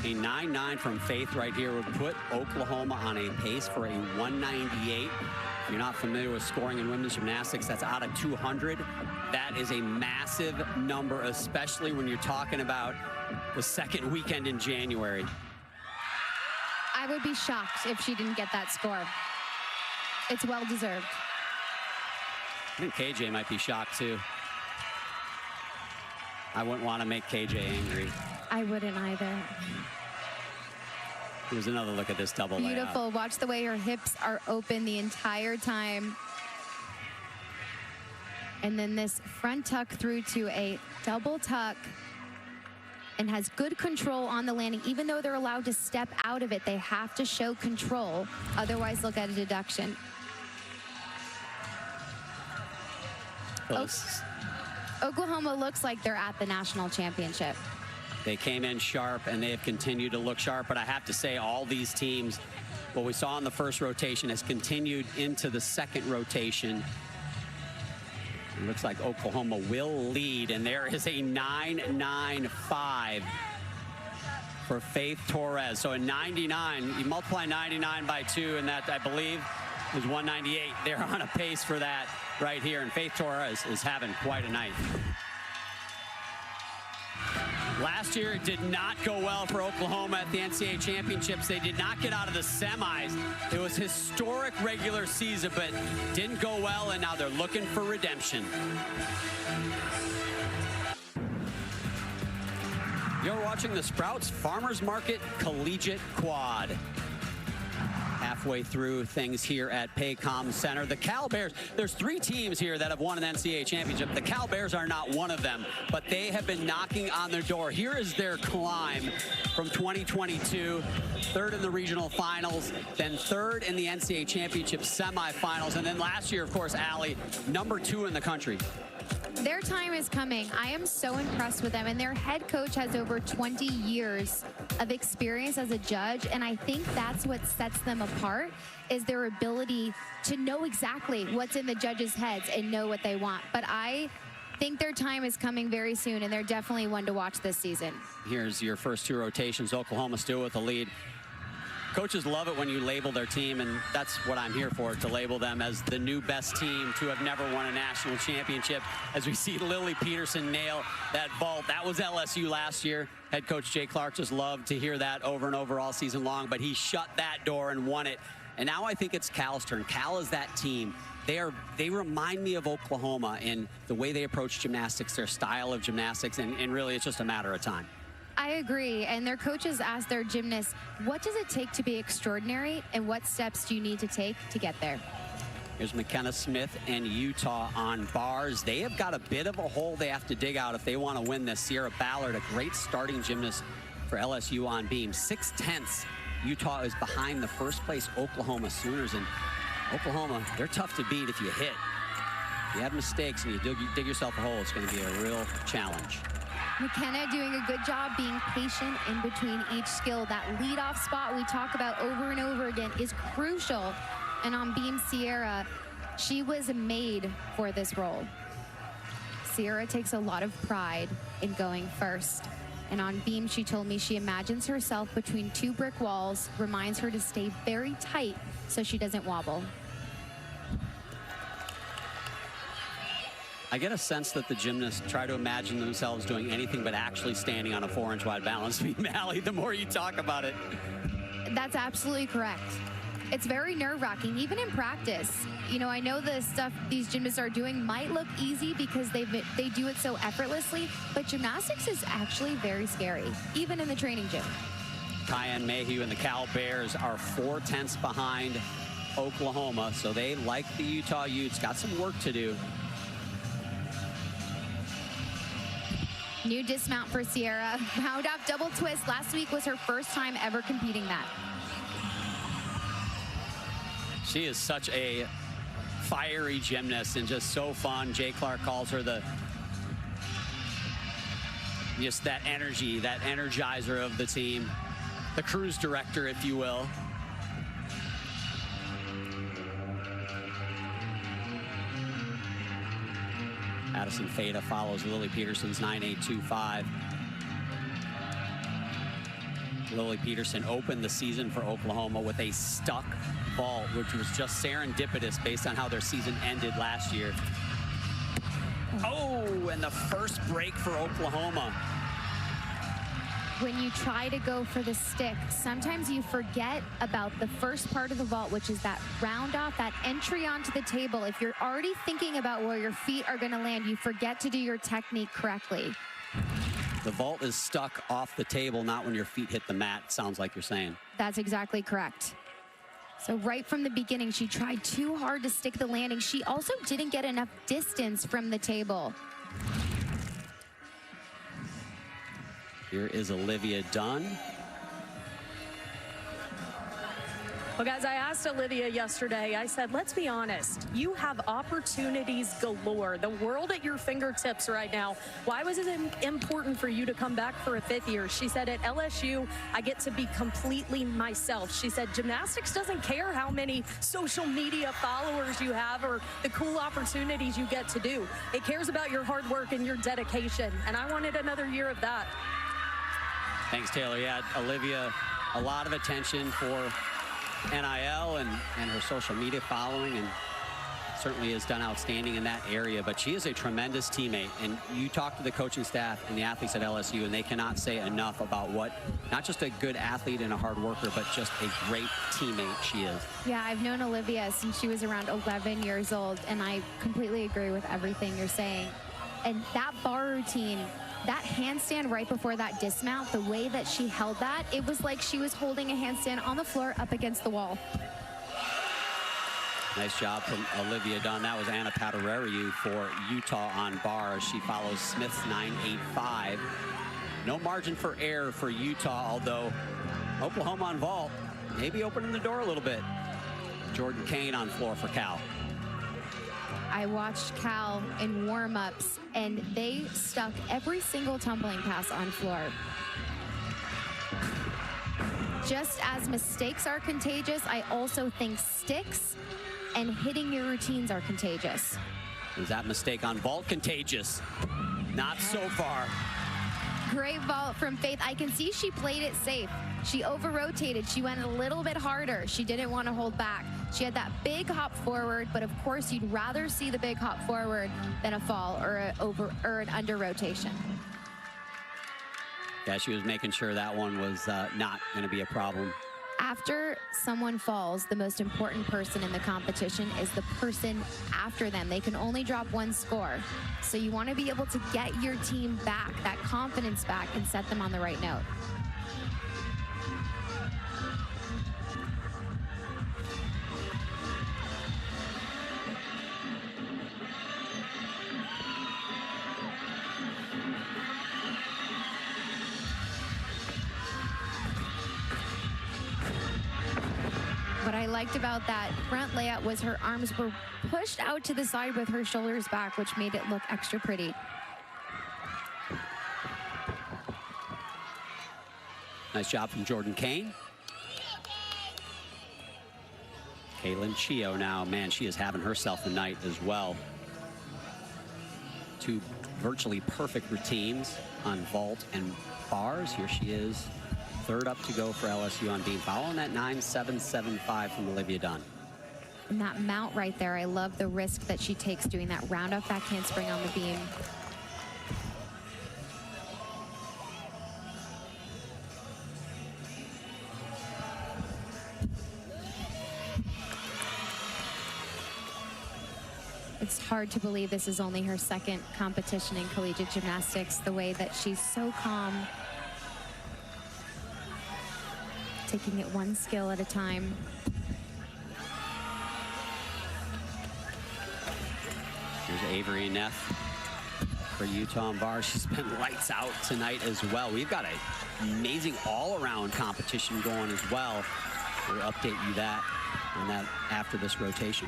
A 9.9 from Faith right here would put Oklahoma on a pace for a 198. If you're not familiar with scoring in women's gymnastics, that's out of 200. That is a massive number, especially when you're talking about the second weekend in January. I would be shocked if she didn't get that score. It's well deserved. I think KJ might be shocked too. I wouldn't want to make KJ angry. I wouldn't either. Here's another look at this double layout. Beautiful. Watch the way her hips are open the entire time. And then this front tuck through to a double tuck, and has good control on the landing. Even though they're allowed to step out of it, they have to show control. Otherwise, they'll get a deduction. Oklahoma looks like they're at the national championship. They came in sharp, and they have continued to look sharp. But I have to say, all these teams, what we saw in the first rotation has continued into the second rotation. It looks like Oklahoma will lead, and there is a 9.95 for Faith Torres. So a 99, you multiply 99 by 2, and that, I believe, is 198. They're on a pace for that right here, and Faith Torres is having quite a night. Last year, it did not go well for Oklahoma at the NCAA championships. They did not get out of the semis. It was historic regular season, but didn't go well, and now they're looking for redemption. You're watching the Sprouts Farmers Market Collegiate Quad. Halfway through things here at Paycom Center. The Cal Bears, there's 3 teams here that have won an NCAA championship. The Cal Bears are not one of them, but they have been knocking on their door. Here is their climb from 2022, 3rd in the regional finals, then 3rd in the NCAA championship semifinals, and then last year, of course, Allie, number 2 in the country. Their time is coming. I am so impressed with them, and their head coach has over 20 years of experience as a judge, and I think that's what sets them apart, is their ability to know exactly what's in the judges' heads and know what they want. But I think their time is coming very soon, and they're definitely one to watch this season. Here's your first 2 rotations. Oklahoma still with the lead. Coaches love it when you label their team, and that's what I'm here for, to label them as the new best team to have never won a national championship. As we see Lily Peterson nail that vault. That was LSU last year. Head coach Jay Clark just loved to hear that over and over all season long, but he shut that door and won it. And now I think it's Cal's turn. Cal is that team. they remind me of Oklahoma in the way they approach gymnastics, their style of gymnastics, and really it's just a matter of time. I agree, and their coaches ask their gymnasts, what does it take to be extraordinary, and what steps do you need to take to get there? Here's McKenna Smith and Utah on bars. They have got a bit of a hole they have to dig out if they want to win this. Sierra Ballard, a great starting gymnast for LSU on beam. 6/10. Utah is behind the first place Oklahoma Sooners, and Oklahoma, they're tough to beat if you hit. If you have mistakes and you dig yourself a hole, it's going to be a real challenge. McKenna doing a good job being patient in between each skill. That leadoff spot we talk about over and over again is crucial. And on beam, Sierra, she was made for this role. Sierra takes a lot of pride in going first. And on beam, she told me she imagines herself between two brick walls, reminds her to stay very tight so she doesn't wobble. I get a sense that the gymnasts try to imagine themselves doing anything but actually standing on a 4-inch wide balance beam, Allie, the more you talk about it. That's absolutely correct. It's very nerve-wracking, even in practice. You know, I know the stuff these gymnasts are doing might look easy because they do it so effortlessly, but gymnastics is actually very scary, even in the training gym. Kyan Mayhew and the Cal Bears are 4/10 behind Oklahoma, so they, like the Utah Utes, got some work to do. New dismount for Sierra. Round off double twist. Last week was her first time ever competing that. She is such a fiery gymnast and just so fun. Jay Clark calls her just that energy, that energizer of the team, the cruise director, if you will. Addison Fada follows Lily Peterson's 9.825. Lily Peterson opened the season for Oklahoma with a stuck vault, which was just serendipitous based on how their season ended last year. Oh, and the first break for Oklahoma. When you try to go for the stick, sometimes you forget about the first part of the vault, which is that round off, that entry onto the table. If you're already thinking about where your feet are going to land, you forget to do your technique correctly. The vault is stuck off the table, not when your feet hit the mat, sounds like you're saying. That's exactly correct. So right from the beginning, she tried too hard to stick the landing. She also didn't get enough distance from the table. Here is Olivia Dunn. Well, guys, I asked Olivia yesterday, I said, let's be honest, you have opportunities galore, the world at your fingertips right now. Why was it important for you to come back for a 5th year? She said, at LSU, I get to be completely myself. She said, gymnastics doesn't care how many social media followers you have or the cool opportunities you get to do. It cares about your hard work and your dedication, and I wanted another year of that. Thanks, Taylor. Yeah, Olivia, a lot of attention for NIL and her social media following, and certainly has done outstanding in that area, but she is a tremendous teammate. And you talk to the coaching staff and the athletes at LSU, and they cannot say enough about what, not just a good athlete and a hard worker, but just a great teammate she is. Yeah, I've known Olivia since she was around 11 years old, and I completely agree with everything you're saying. And that bar routine, that handstand right before that dismount, the way that she held that, it was like she was holding a handstand on the floor up against the wall. Nice job from Olivia Dunn. That was Anna Patarariu for Utah on bars. She follows Smith's 9.85. No margin for error for Utah, although Oklahoma on vault, maybe opening the door a little bit. Jordan Kane on floor for Cal. I watched Cal in warm-ups, and they stuck every single tumbling pass on floor. Just as mistakes are contagious, I also think sticks and hitting your routines are contagious. Is that mistake on vault contagious? Not so far. Great vault from Faith. I can see she played it safe. She over-rotated. She went a little bit harder. She didn't want to hold back. She had that big hop forward, but of course you'd rather see the big hop forward than a fall or an under rotation. Yeah, she was making sure that one was not going to be a problem. After someone falls, the most important person in the competition is the person after them. They can only drop one score. So you want to be able to get your team back, that confidence back, and set them on the right note. What I liked about that front layout was her arms were pushed out to the side with her shoulders back, which made it look extra pretty. Nice job from Jordan Kane. Kaylin Chio now, man, she is having herself a night as well. Two virtually perfect routines on vault and bars. Here she is. Third up to go for LSU on beam, following that 9.775 from Olivia Dunn. And that mount right there, I love the risk that she takes doing that round up back handspring on the beam. It's hard to believe this is only her second competition in collegiate gymnastics, the way that she's so calm, taking it one skill at a time. Here's Avery Neff for Utah on bars. She's been lights out tonight as well. We've got an amazing all-around competition going as well. We'll update you on that after this rotation.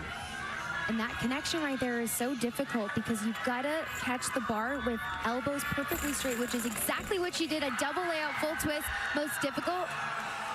And that connection right there is so difficult because you've got to catch the bar with elbows perfectly straight, which is exactly what she did. A double layout full twist, most difficult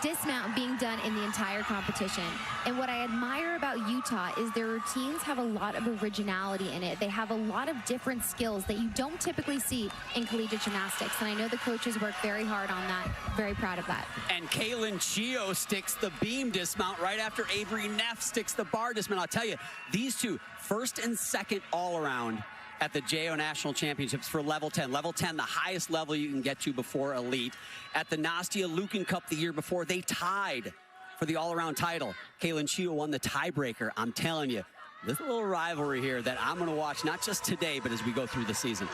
dismount being done in the entire competition. And what I admire about Utah is their routines have a lot of originality in it. They have a lot of different skills that you don't typically see in collegiate gymnastics. And I know the coaches work very hard on that. Very proud of that. And Kaylin Chio sticks the beam dismount right after Avery Neff sticks the bar dismount. I'll tell you, these two, first and second all around at the JO National Championships for level 10. Level 10, the highest level you can get to before elite. At the Nastia Lukin Cup the year before, they tied for the all-around title. Kaylin Chio won the tiebreaker. I'm telling you, this little rivalry here that I'm going to watch not just today, but as we go through the season.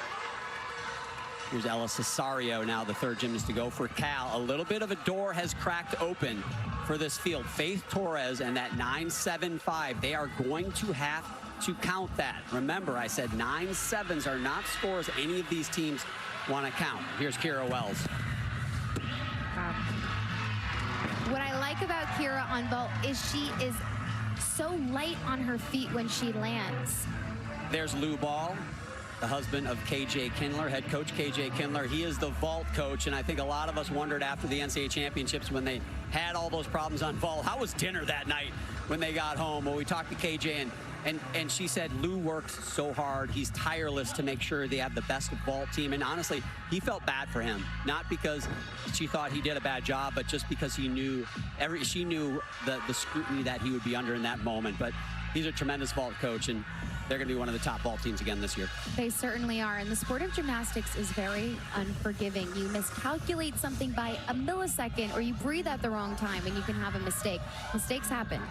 Here's Ella Cesario now, the third gymnast to go for Cal. A little bit of a door has cracked open for this field. Faith Torres and that 9.75, they are going to have to count that. Remember, I said 9.7s are not scores any of these teams want to count. Here's Kira Wells. What I like about Kira on vault is she is so light on her feet when she lands. There's Lou Ball, the husband of KJ Kindler, head coach KJ Kindler. He is the vault coach, and I think a lot of us wondered after the NCAA championships when they had all those problems on vault, how was dinner that night when they got home? Well, we talked to KJ, and she said Lou works so hard. He's tireless to make sure they have the best vault team. And honestly, he felt bad for him, not because she thought he did a bad job, but just because he knew she knew the scrutiny that he would be under in that moment. But he's a tremendous vault coach, and they're going to be one of the top vault teams again this year. They certainly are. And the sport of gymnastics is very unforgiving. You miscalculate something by a millisecond, or you breathe at the wrong time, and you can have a mistake. Mistakes happen.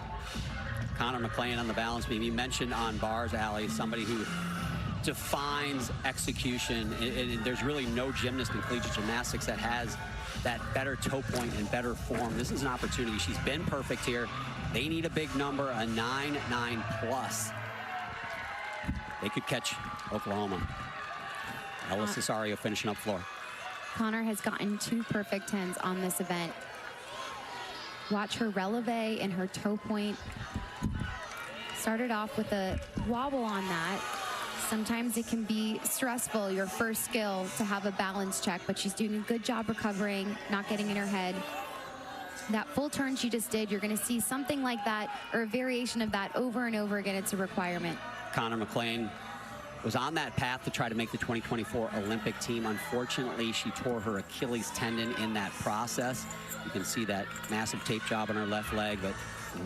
Connor McLean on the balance beam. You mentioned on bars, Allie, somebody who defines execution. And there's really no gymnast in collegiate gymnastics that has that better toe point and better form. This is an opportunity. She's been perfect here. They need a big number, a 9.9 plus. They could catch Oklahoma. Ella Cesario finishing up floor. Connor has gotten 2 perfect 10s on this event. Watch her releve and her toe point. Started off with a wobble on that. Sometimes it can be stressful, your first skill, to have a balance check, but she's doing a good job recovering, not getting in her head. That full turn she just did, you're going to see something like that, or a variation of that over and over again. It's a requirement. Connor McLean was on that path to try to make the 2024 Olympic team. Unfortunately, she tore her Achilles tendon in that process. You can see that massive tape job on her left leg, but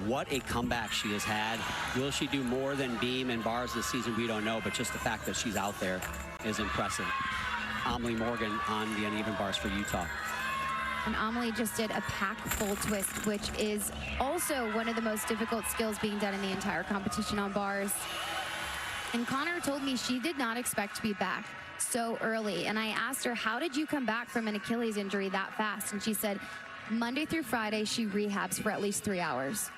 what a comeback she has had. Will she do more than beam and bars this season? We don't know, but just the fact that she's out there is impressive. Amelie Morgan on the uneven bars for Utah. And Amelie just did a pack full twist, which is also one of the most difficult skills being done in the entire competition on bars. And Connor told me she did not expect to be back so early. And I asked her, how did you come back from an Achilles injury that fast? And she said, Monday through Friday, she rehabs for at least 3 hours.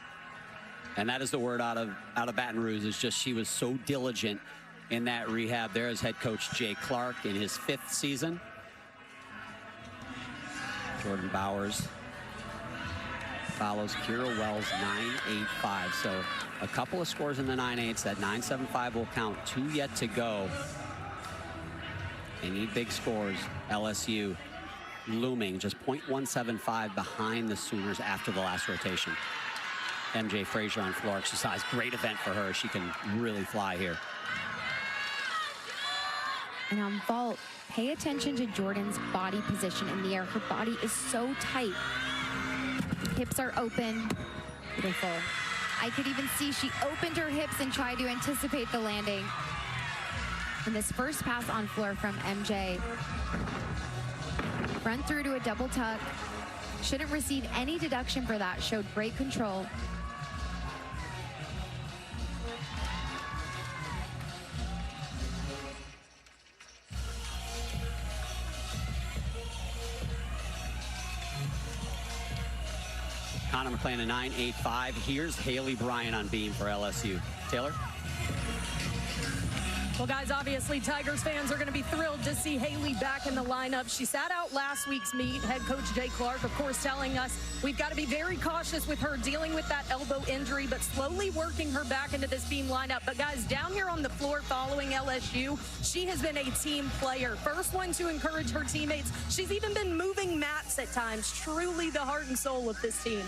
And that is the word out of Baton Rouge, is just she was so diligent in that rehab. There is head coach Jay Clark in his 5th season. Jordan Bowers follows Kira Wells 9.85. So a couple of scores in the 9.8s. That 9.75 will count. 2 yet to go. They need big scores. LSU looming just 0.175 behind the Sooners after the last rotation. MJ Frazier on floor exercise. Great event for her. She can really fly here. And on vault, pay attention to Jordan's body position in the air. Her body is so tight. Hips are open. Beautiful. I could even see she opened her hips and tried to anticipate the landing. And this first pass on floor from MJ. Run through to a double tuck. Shouldn't receive any deduction for that. Showed great control. Connor McClain a 9.85. Here's Haley Bryan on beam for LSU. Taylor? Well, guys, obviously Tigers fans are going to be thrilled to see Haley back in the lineup. She sat out last week's meet. Head coach Jay Clark, of course, telling us we've got to be very cautious with her dealing with that elbow injury, but slowly working her back into this beam lineup. But, guys, down here on the floor following LSU, she has been a team player. First one to encourage her teammates. She's even been moving mats at times. Truly the heart and soul of this team.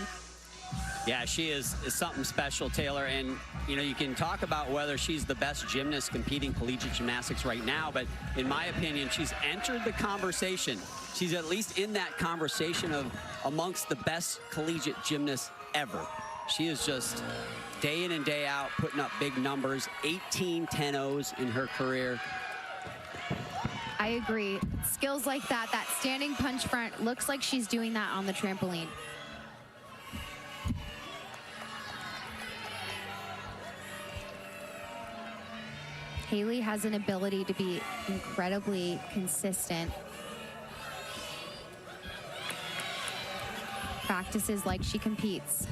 Yeah, she is something special, Taylor. And, you know, you can talk about whether she's the best gymnast competing collegiate gymnastics right now, but in my opinion, she's entered the conversation. She's at least in that conversation of amongst the best collegiate gymnasts ever. She is just day in and day out putting up big numbers, 18 10-0s in her career. I agree. Skills like that, that standing punch front, looks like she's doing that on the trampoline. Haley has an ability to be incredibly consistent. Practices like she competes.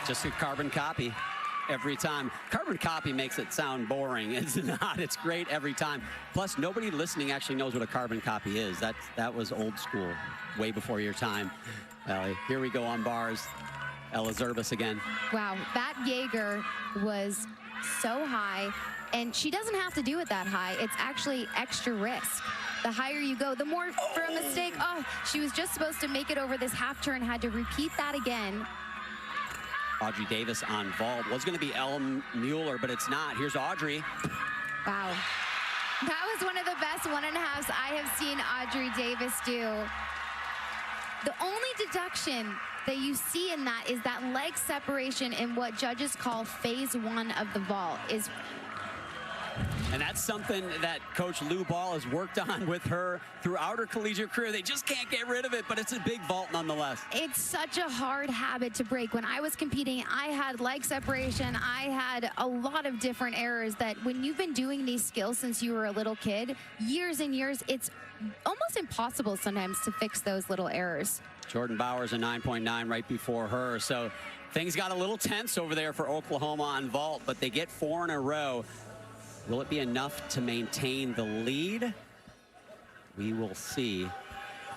Just a carbon copy every time. Carbon copy makes it sound boring. It's not. It's great every time. Plus, nobody listening actually knows what a carbon copy is. That was old school, way before your time. Here we go on bars. Ella Zerbis again. Wow, that Jaeger was so high, and she doesn't have to do it that high. It's actually extra risk. The higher you go, the more for a mistake. Oh, she was just supposed to make it over this half turn, had to repeat that again. Audrey Davis on vault. Was going to be Elle Mueller, but it's not. Here's Audrey. Wow. That was one of the best 1.5s I have seen Audrey Davis do. The only deduction that you see in that is that leg separation in what judges call phase 1 of the vault. And that's something that Coach Lou Ball has worked on with her throughout her collegiate career. They just can't get rid of it, but it's a big vault nonetheless. It's such a hard habit to break. When I was competing, I had leg separation. I had a lot of different errors that when you've been doing these skills since you were a little kid, years and years, it's almost impossible sometimes to fix those little errors. Jordan Bowers a 9.9 right before her. So things got a little tense over there for Oklahoma on vault, but they get 4 in a row. Will it be enough to maintain the lead? We will see.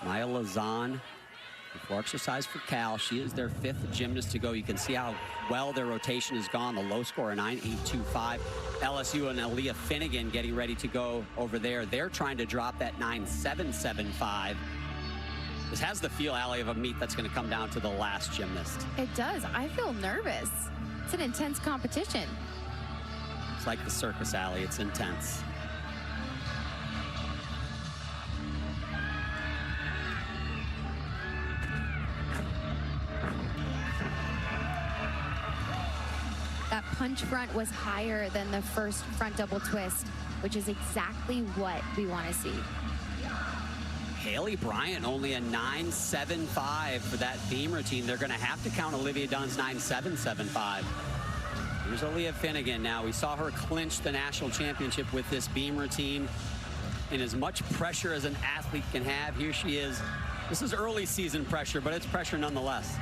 Maya Lazan, before exercise for Cal. She is their 5th gymnast to go. You can see how well their rotation has gone. The low score, a 9.825. LSU and Aaliyah Finnegan getting ready to go over there. They're trying to drop that 9.775. This has the feel, Allie, of a meet that's going to come down to the last gymnast. It does. I feel nervous. It's an intense competition. It's like the circus, Allie. It's intense. That punch front was higher than the first front double twist, which is exactly what we want to see. Haley Bryant only a 9.75 for that beam routine. They're going to have to count Olivia Dunn's 9.775. Here's Aaliyah Finnegan now. We saw her clinch the national championship with this beam routine. And as much pressure as an athlete can have, here she is. This is early season pressure, but it's pressure nonetheless.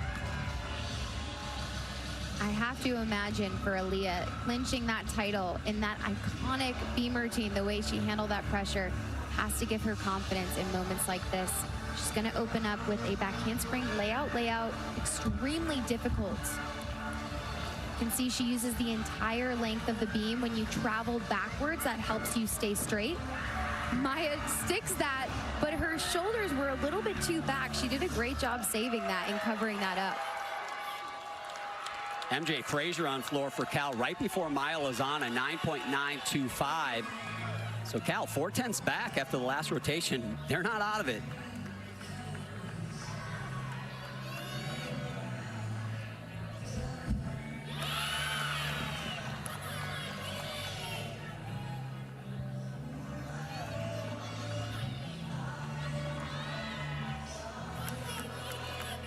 I have to imagine for Aaliyah clinching that title in that iconic beam routine, the way she handled that pressure has to give her confidence in moments like this. She's going to open up with a back handspring layout, extremely difficult. You can see she uses the entire length of the beam. When you travel backwards, that helps you stay straight. Maya sticks that, but her shoulders were a little bit too back. She did a great job saving that and covering that up. MJ Frazier on floor for Cal right before Maya Lozana, 9.925. So Cal 4/10 back after the last rotation. They're not out of it.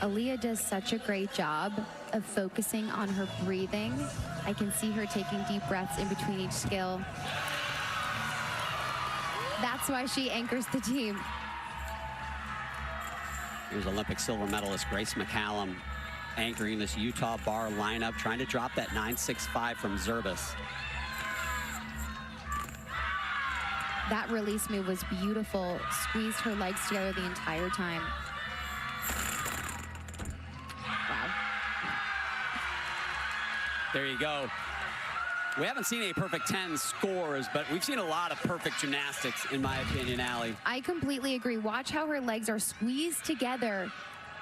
Aaliyah does such a great job of focusing on her breathing. I can see her taking deep breaths in between each skill. That's why she anchors the team. Here's Olympic silver medalist Grace McCallum anchoring this Utah bar lineup, trying to drop that 9.65 from Zerbis. That release move was beautiful. Squeezed her legs together the entire time. Wow. There you go. We haven't seen a perfect 10 scores, but we've seen a lot of perfect gymnastics, in my opinion, Allie. I completely agree. Watch how her legs are squeezed together.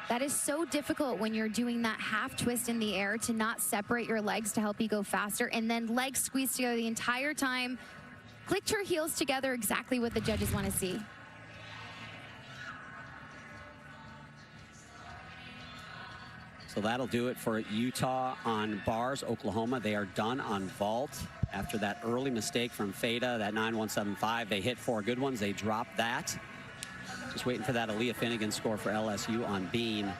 That is so difficult when you're doing that half twist in the air to not separate your legs to help you go faster, and then legs squeezed together the entire time. Clicked her heels together, exactly what the judges want to see. So that'll do it for Utah on bars. Oklahoma, they are done on vault. After that early mistake from Feda, that 9.175, they hit 4 good ones. They dropped that. Just waiting for that Aaliyah Finnegan score for LSU on beam.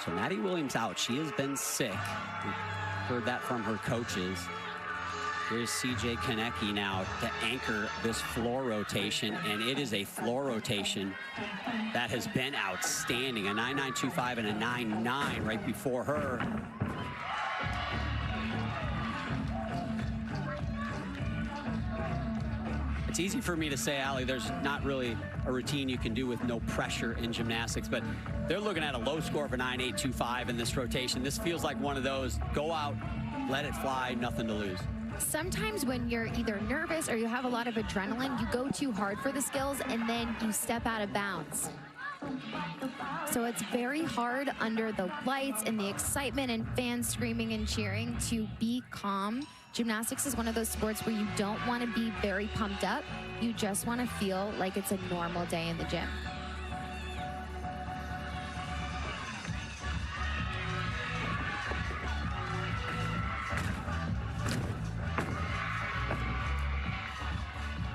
So Maddie Williams out. She has been sick. We heard that from her coaches. Here's CJ Konecki now to anchor this floor rotation, and it is a floor rotation that has been outstanding. A 9.925 and a 9.9 right before her. It's easy for me to say, Allie, there's not really a routine you can do with no pressure in gymnastics, but they're looking at a low score of a 9.825 in this rotation. This feels like one of those, go out, let it fly, nothing to lose. Sometimes when you're either nervous or you have a lot of adrenaline, you go too hard for the skills and then you step out of bounds. So it's very hard under the lights and the excitement and fans screaming and cheering to be calm. Gymnastics is one of those sports where you don't want to be very pumped up. You just want to feel like it's a normal day in the gym.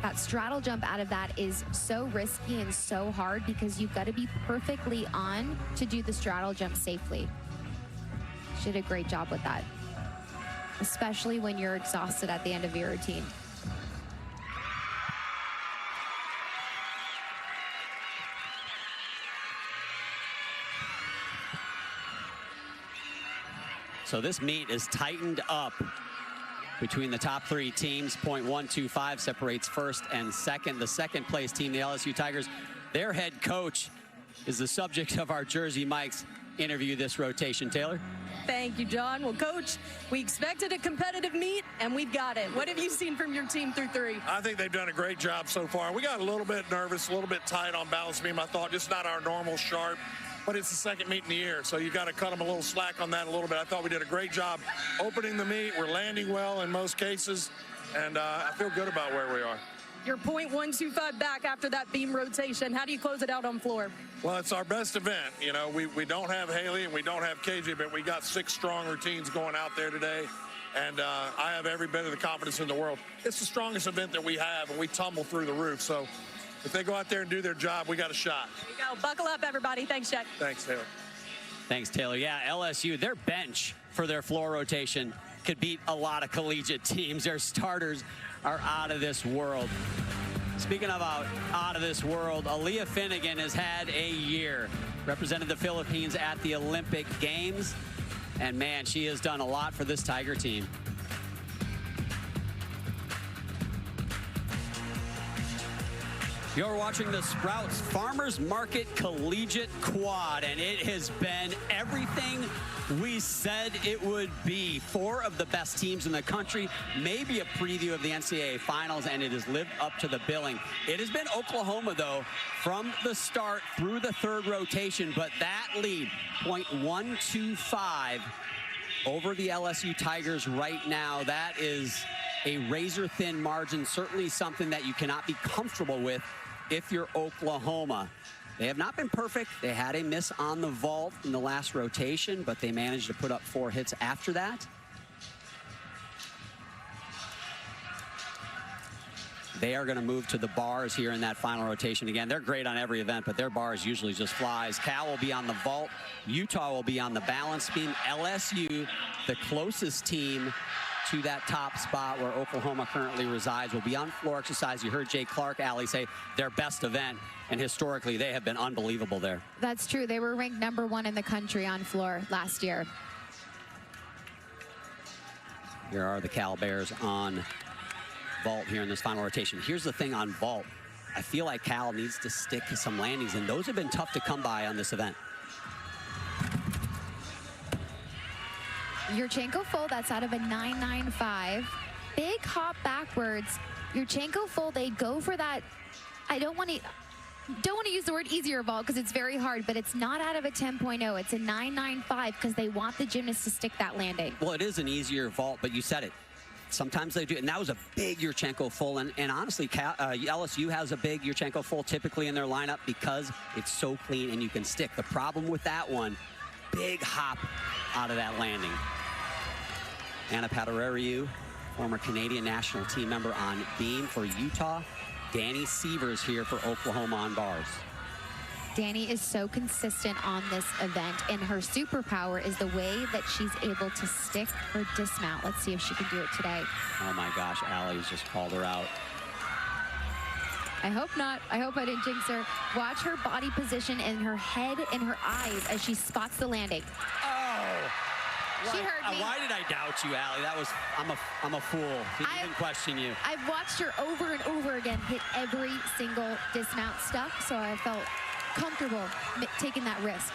That straddle jump out of that is so risky and so hard because you've got to be perfectly on to do the straddle jump safely. She did a great job with that, especially when you're exhausted at the end of your routine. So this meet is tightened up between the top 3 teams. .125 separates first and second. The second place team, the LSU Tigers, their head coach is the subject of our Jersey Mike's interview this rotation. Taylor? Thank you, John. Well, Coach, we expected a competitive meet, and we've got it. What have you seen from your team through 3? I think they've done a great job so far. We got a little bit nervous, a little bit tight on balance beam. I thought just not our normal sharp, but it's the second meet in the year, so you got to cut them a little slack on that a little bit. I thought we did a great job opening the meet. We're landing well in most cases, and I feel good about where we are. You're .125 back after that beam rotation. How do you close it out on floor? Well, it's our best event. You know, we don't have Haley and we don't have KJ, but we got 6 strong routines going out there today. And I have every bit of the confidence in the world. It's the strongest event that we have, and we tumble through the roof. So if they go out there and do their job, we got a shot. There you go. Buckle up, everybody. Thanks, Jack. Thanks, Taylor. Thanks, Taylor. Yeah, LSU, their bench for their floor rotation could beat a lot of collegiate teams. Their starters are out of this world. Speaking of out of this world, Aaliyah Finnegan has had a year. Represented the Philippines at the Olympic Games. And man, she has done a lot for this Tiger team. You're watching the Sprouts Farmers Market Collegiate Quad, and it has been everything we said it would be. 4 of the best teams in the country, maybe a preview of the NCAA Finals, and it has lived up to the billing. It has been Oklahoma, though, from the start through the 3rd rotation, but that lead, .125 over the LSU Tigers right now, that is a razor-thin margin, certainly something that you cannot be comfortable with if you're Oklahoma. They have not been perfect. They had a miss on the vault in the last rotation, but they managed to put up 4 hits after that. They are going to move to the bars here in that final rotation. Again, they're great on every event, but their bars usually just flies. Cal will be on the vault. Utah will be on the balance beam. LSU, the closest team to that top spot where Oklahoma currently resides, will be on floor exercise. You heard Jay Clark, Allie, say their best event, and historically they have been unbelievable there. That's true. They were ranked #1 in the country on floor last year. Here are the Cal Bears on vault here in this final rotation. Here's the thing on vault. I feel like Cal needs to stick to some landings, and those have been tough to come by on this event. Yurchenko full, that's out of a 9.95. Big hop backwards. Yurchenko full, they go for that. I don't want to use the word easier vault because it's very hard, but it's not out of a 10.0. It's a 9.95 because they want the gymnast to stick that landing. Well, it is an easier vault, but you said it. Sometimes they do, and that was a big Yurchenko full, and honestly, LSU has a big Yurchenko full typically in their lineup because it's so clean and you can stick. The problem with that one, big hop out of that landing. Anna Patarariu, former Canadian national team member on beam for Utah. Danny Sievers here for Oklahoma on bars. Danny is so consistent on this event, and her superpower is the way that she's able to stick or dismount. Let's see if she can do it today. Oh my gosh, Allie's just called her out. I hope not. I hope I didn't jinx her. Watch her body position and her head and her eyes as she spots the landing. Oh! She heard me. Why did I doubt you, Allie? That was, I'm a fool. Didn't even question you. I've watched her over and over again hit every single dismount stuck, so I felt comfortable taking that risk.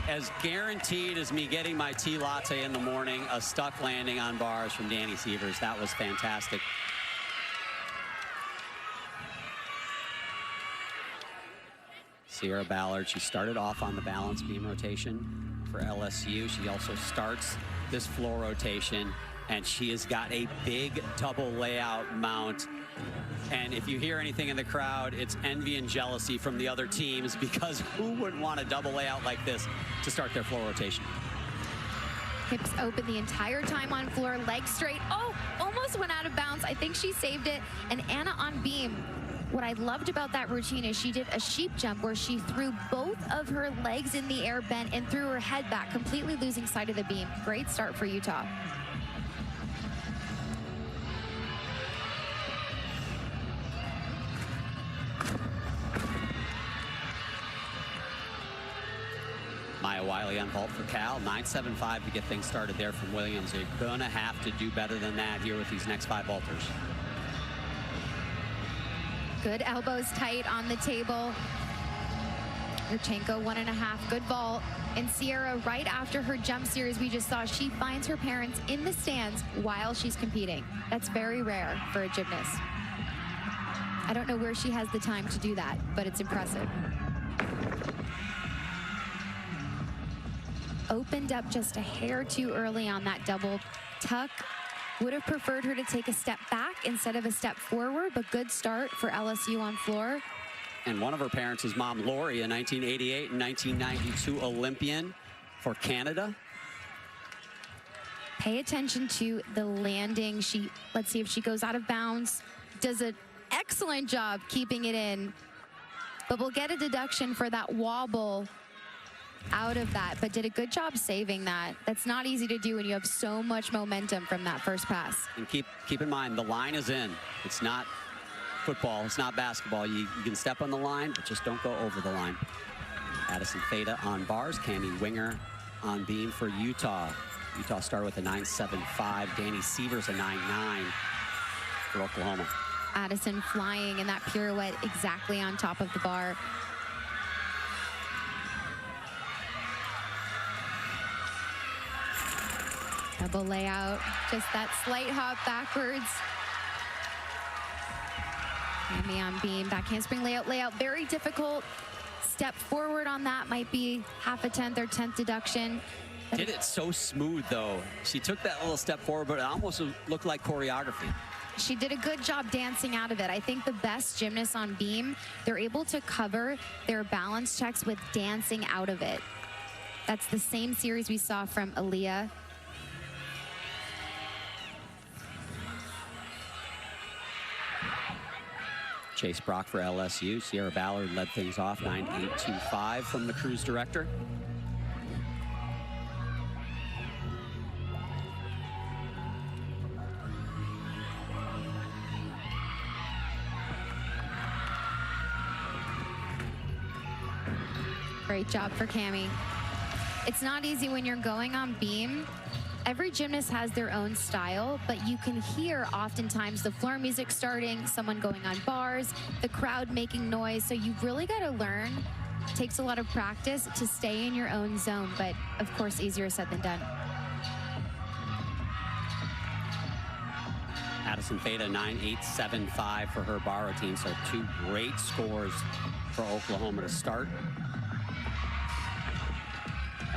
As guaranteed as me getting my tea latte in the morning, a stuck landing on bars from Danny Sievers. That was fantastic. Sierra Ballard, she started off on the balance beam rotation for LSU. She also starts this floor rotation, and she has got a big double layout mount. And if you hear anything in the crowd, it's envy and jealousy from the other teams, because who wouldn't want a double layout like this to start their floor rotation? Hips open the entire time on floor, legs straight. Oh, almost went out of bounds. I think she saved it. And Anna on beam, what I loved about that routine is she did a sheep jump where she threw both of her legs in the air bent and threw her head back, completely losing sight of the beam. Great start for Utah. Maya Wiley on vault for Cal, 9.75 to get things started there from Williams. They're gonna have to do better than that here with these next 5 vaulters. Good elbows tight on the table. Yurchenko 1.5, good vault. And Sierra, right after her jump series we just saw, she finds her parents in the stands while she's competing. That's very rare for a gymnast. I don't know where she has the time to do that, but it's impressive. Opened up just a hair too early on that double tuck. Would have preferred her to take a step back instead of a step forward, but good start for LSU on floor. And one of her parents is Mom Lori, a 1988 and 1992 Olympian for Canada. Pay attention to the landing. Let's see if she goes out of bounds. Does an excellent job keeping it in, but we'll get a deduction for that wobble out of that, but did a good job saving that. That's not easy to do when you have so much momentum from that first pass. And keep in mind, the line is in. It's not football, it's not basketball. You can step on the line, but just don't go over the line. Addison Feda on bars, Cami Winger on beam for Utah. Utah started with a 9.75. Danny Sievers a 9.9 for Oklahoma. Addison flying in that pirouette exactly on top of the bar. Double layout, just that slight hop backwards. Cami on beam, back handspring layout, very difficult. Step forward on that might be half a tenth or 10th deduction. Did it so smooth though. She took that little step forward, but it almost looked like choreography. She did a good job dancing out of it. I think the best gymnasts on beam, they're able to cover their balance checks with dancing out of it. That's the same series we saw from Aaliyah. Chase Brock for LSU. Sierra Ballard led things off, 9.825 from the cruise director. Great job for Cami. It's not easy when you're going on beam. Every gymnast has their own style, but you can hear oftentimes the floor music starting, someone going on bars, the crowd making noise. So you've really got to learn. It takes a lot of practice to stay in your own zone, but of course, easier said than done. Addison Feda, 9.875 for her bar routine. So two great scores for Oklahoma to start.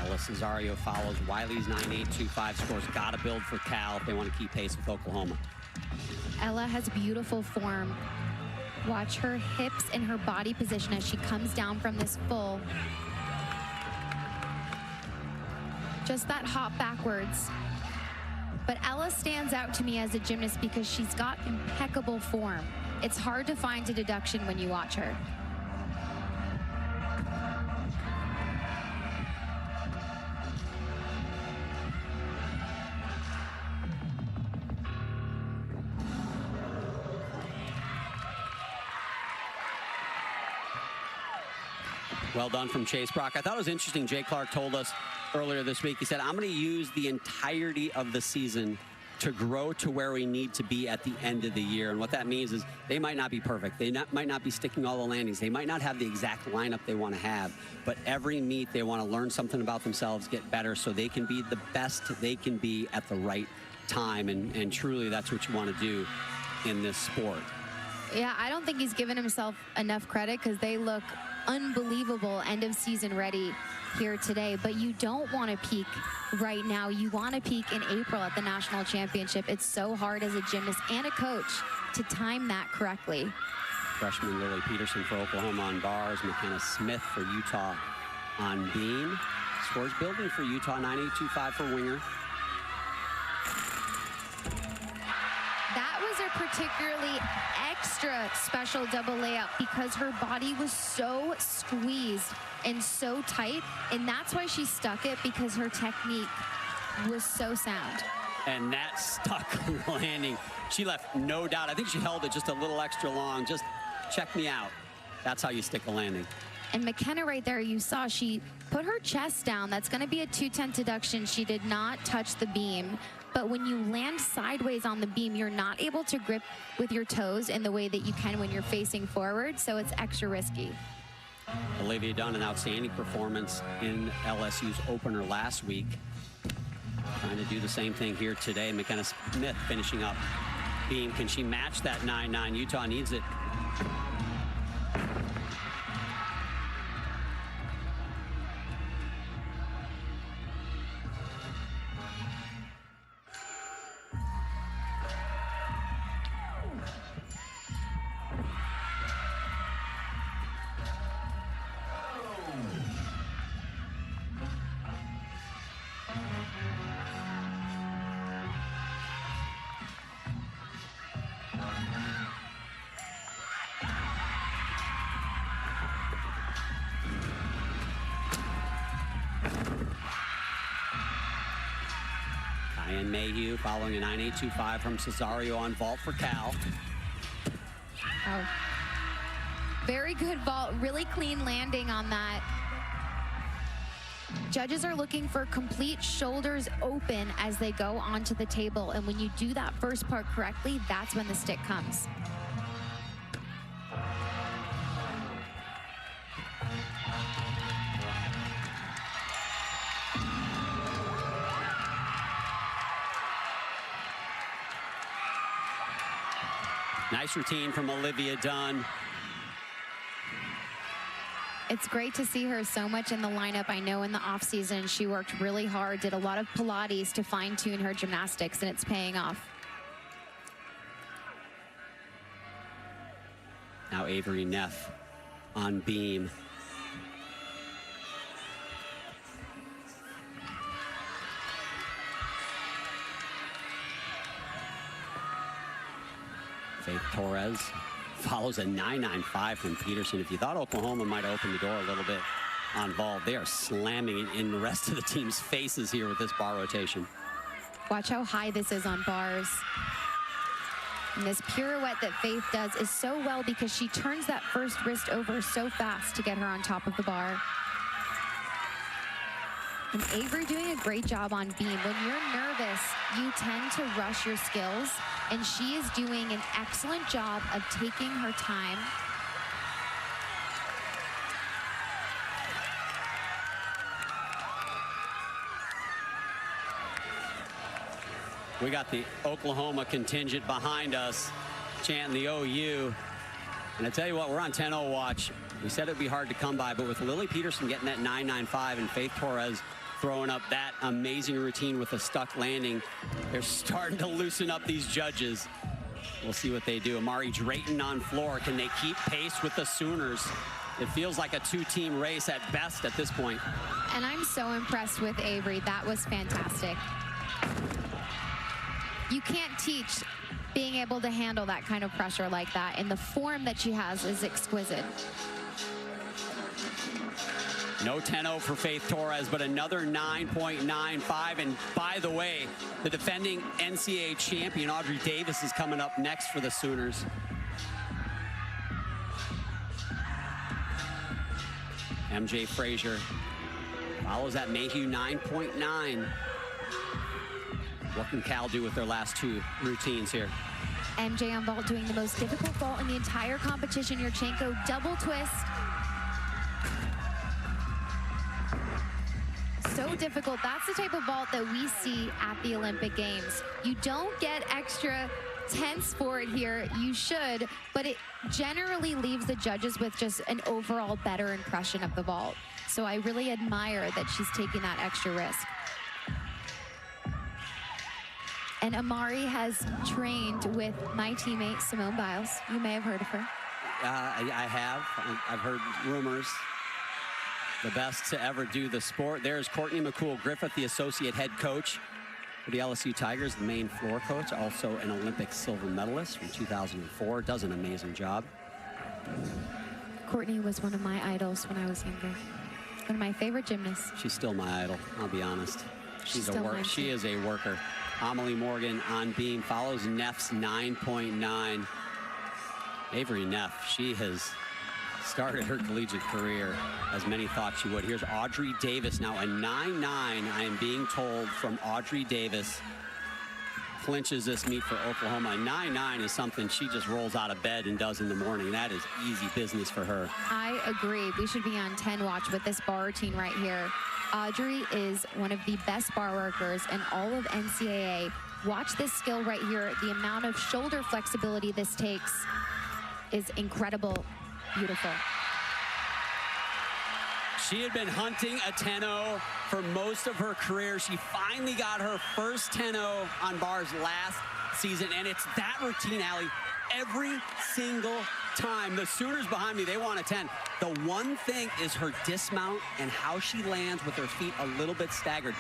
Ella Cesario follows. Wiley's 9.825 scores. Got to build for Cal if they want to keep pace with Oklahoma. Ella has beautiful form. Watch her hips and her body position as she comes down from this full. Just that hop backwards. But Ella stands out to me as a gymnast because she's got impeccable form. It's hard to find a deduction when you watch her. Well done from Chase Brock. I thought it was interesting. Jay Clark told us earlier this week, he said, I'm going to use the entirety of the season to grow to where we need to be at the end of the year. And what that means is they might not be perfect. They might not be sticking all the landings. They might not have the exact lineup they want to have. But every meet, they want to learn something about themselves, get better, so they can be the best they can be at the right time. And truly, that's what you want to do in this sport. Yeah, I don't think he's given himself enough credit because they look unbelievable end of season ready here today, but you don't want to peak right now. You want to peak in April at the national championship. It's so hard as a gymnast and a coach to time that correctly. Freshman Lily Peterson for Oklahoma on bars. McKenna Smith for Utah on beam. Scores building for Utah, 9.825 for Winger. That was a particularly extra special double layout because her body was so squeezed and so tight, and that's why she stuck it, because her technique was so sound. And that stuck landing. She left no doubt. I think she held it just a little extra long. Just check me out. That's how you stick a landing. And McKenna right there, you saw she put her chest down. That's going to be a 210 deduction. She did not touch the beam. But when you land sideways on the beam, you're not able to grip with your toes in the way that you can when you're facing forward, so it's extra risky. Olivia Dunn, an outstanding performance in LSU's opener last week. Trying to do the same thing here today. McKenna Smith finishing up beam. Can she match that 9.9? Utah needs it. Ryan Mayhew following a 9.825 from Cesario on vault for Cal. Oh. Very good vault, really clean landing on that. Judges are looking for complete shoulders open as they go onto the table. And when you do that first part correctly, that's when the stick comes. Nice routine from Olivia Dunn. It's great to see her so much in the lineup. I know in the off season she worked really hard, did a lot of Pilates to fine tune her gymnastics, and it's paying off. Now Avery Neff on beam. Faith Torres follows a 9.95 from Peterson. If you thought Oklahoma might open the door a little bit on vault, they are slamming it in the rest of the team's faces here with this bar rotation. Watch how high this is on bars. And this pirouette that Faith does is so well because she turns that first wrist over so fast to get her on top of the bar. And Avery doing a great job on beam. When you're nervous, you tend to rush your skills, and she is doing an excellent job of taking her time. We got the Oklahoma contingent behind us chanting the OU. And I tell you what, we're on 10-0 watch. We said it'd be hard to come by, but with Lily Peterson getting that 9.95 and Faith Torres throwing up that amazing routine with a stuck landing, they're starting to loosen up these judges. We'll see what they do. Amari Drayton on floor. Can they keep pace with the Sooners? It feels like a two-team race at best at this point. And I'm so impressed with Avery. That was fantastic. You can't teach being able to handle that kind of pressure like that, and the form that she has is exquisite. No 10-0 for Faith Torres, but another 9.95. And by the way, the defending NCAA champion Audrey Davis is coming up next for the Sooners. MJ Frazier follows that Mayhew 9.9. What can Cal do with their last two routines here? MJ on vault doing the most difficult vault in the entire competition. Yurchenko double twist. So difficult. That's the type of vault that we see at the Olympic Games. You don't get extra tense for it here. You should, but it generally leaves the judges with just an overall better impression of the vault. So I really admire that she's taking that extra risk. And Amari has trained with my teammate, Simone Biles. You may have heard of her. I have. I've heard rumors. The best to ever do the sport. There's Courtney McCool-Griffith, the associate head coach for the LSU Tigers, the main floor coach, also an Olympic silver medalist from 2004. Does an amazing job. Courtney was one of my idols when I was younger. One of my favorite gymnasts. She's still my idol, I'll be honest. She is a worker. Amelie Morgan on beam follows Neff's 9.9. Avery Neff, she has started her collegiate career as many thought she would. Here's Audrey Davis now, a 9.9. I am being told from Audrey Davis. Clinches this meet for Oklahoma. A 9.9 is something she just rolls out of bed and does in the morning. That is easy business for her. I agree. We should be on 10 watch with this bar routine right here. Audrey is one of the best bar workers in all of NCAA. Watch this skill right here. The amount of shoulder flexibility this takes is incredible. Beautiful. She had been hunting a 10-0 for most of her career. She finally got her first 10-0 on bars last season, and it's that routine, Allie, every single time. The Sooners behind me, they want a 10. The one thing is her dismount and how she lands with her feet a little bit staggered.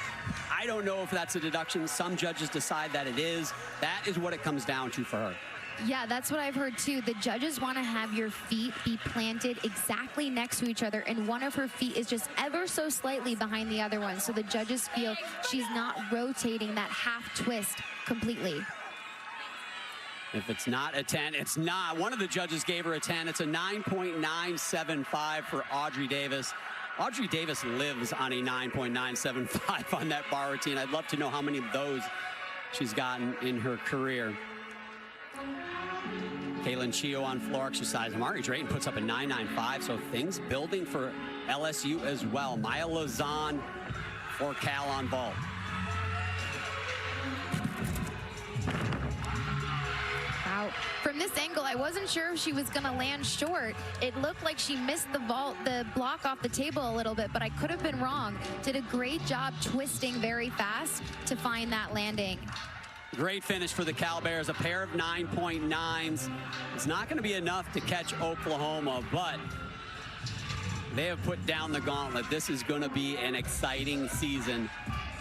I don't know if that's a deduction. Some judges decide that it is. That is what it comes down to for her. Yeah, that's what I've heard too. The judges want to have your feet be planted exactly next to each other, and one of her feet is just ever so slightly behind the other one. So the judges feel she's not rotating that half twist completely. If it's not a 10, it's not. One of the judges gave her a 10. It's a 9.975 for Audrey Davis. Audrey Davis lives on a 9.975 on that bar routine. I'd love to know how many of those she's gotten in her career. Kaylin Chio on floor exercise. Amari Drayton puts up a 9.95, so things building for LSU as well. Maya Lazan for Cal on vault. Wow. From this angle, I wasn't sure if she was going to land short. It looked like she missed the block off the table a little bit, but I could have been wrong. Did a great job twisting very fast to find that landing. Great finish for the Cal Bears, a pair of 9.9s. It's not going to be enough to catch Oklahoma, but they have put down the gauntlet. This is going to be an exciting season,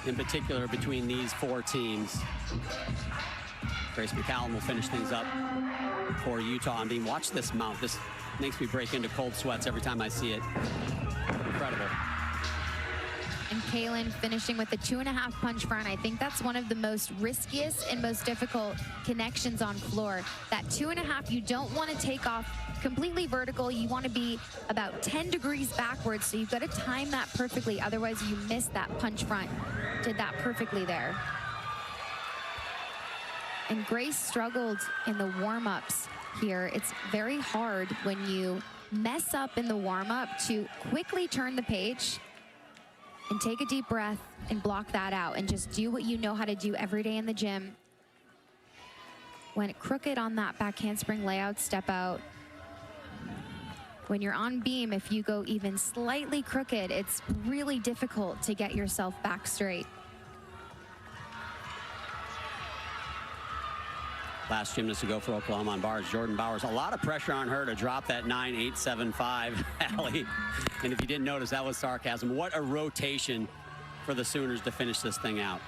in particular between these four teams. Grace McCallum will finish things up for Utah. I mean, watch this mount. This makes me break into cold sweats every time I see it. Incredible. And Kaylin finishing with a 2.5 punch front. I think that's one of the most riskiest and most difficult connections on floor. That 2.5, you don't want to take off completely vertical. You want to be about 10 degrees backwards, so you've got to time that perfectly. Otherwise, you miss that punch front. Did that perfectly there. And Grace struggled in the warm-ups here. It's very hard when you mess up in the warm-up to quickly turn the page and take a deep breath and block that out and just do what you know how to do every day in the gym. Went crooked on that back handspring layout step out. When you're on beam, if you go even slightly crooked, it's really difficult to get yourself back straight. Last gymnast to go for Oklahoma on bars, Jordan Bowers. A lot of pressure on her to drop that 9.875, Allie. And if you didn't notice, that was sarcasm. What a rotation for the Sooners to finish this thing out.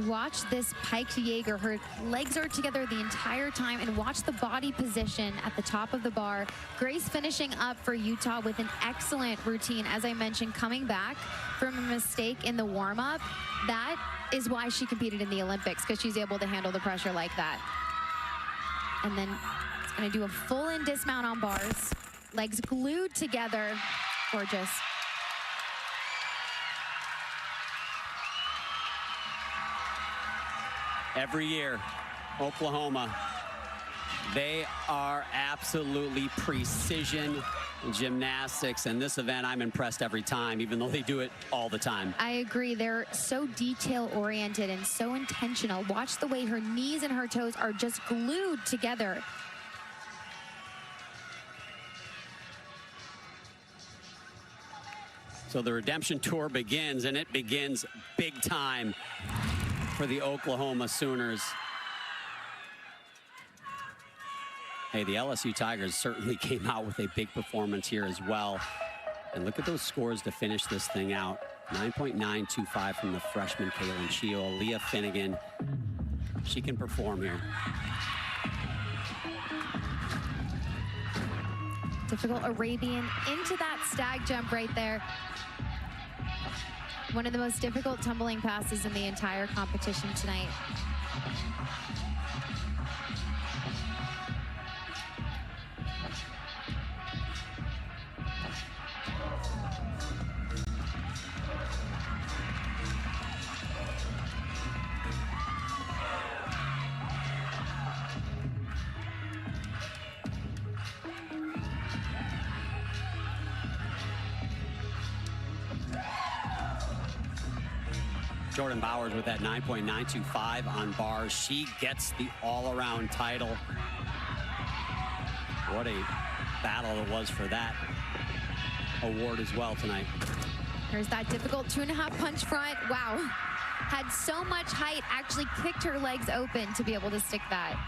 Watch this pike to Jaeger. Her legs are together the entire time, and watch the body position at the top of the bar. Grace finishing up for Utah with an excellent routine. As I mentioned, coming back from a mistake in the warm-up. That is why she competed in the Olympics, because she's able to handle the pressure like that. And then it's going to do a full-in dismount on bars. Legs glued together. Gorgeous. Every year, Oklahoma, they are absolutely precision gymnastics. And this event, I'm impressed every time, even though they do it all the time. I agree. They're so detail-oriented and so intentional. Watch the way her knees and her toes are just glued together. So the redemption tour begins, and it begins big time for the Oklahoma Sooners. Hey, the LSU Tigers certainly came out with a big performance here as well. And look at those scores to finish this thing out. 9.925 from the freshman Kaylin Chio. Leah Finnegan, she can perform here. Difficult Arabian into that stag jump right there. One of the most difficult tumbling passes in the entire competition tonight. Jordan Bowers with that 9.925 on bars. She gets the all-around title. What a battle it was for that award as well tonight. Here's that difficult 2.5 punch front. Wow. Had so much height, actually kicked her legs open to be able to stick that.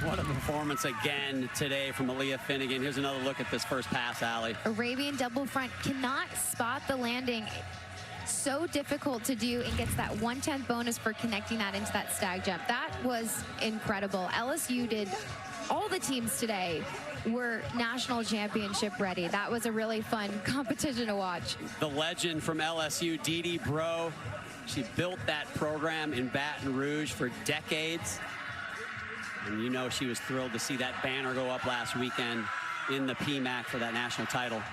What a performance again today from Aaliyah Finnegan. Here's another look at this first pass, Allie. Arabian double front cannot spot the landing. So difficult to do, and gets that 1/10 bonus for connecting that into that stag jump. That was incredible. LSU did, all the teams today were national championship ready. That was a really fun competition to watch. The legend from LSU, Dee Bro. She built that program in Baton Rouge for decades. And you know she was thrilled to see that banner go up last weekend in the PMAC for that national title.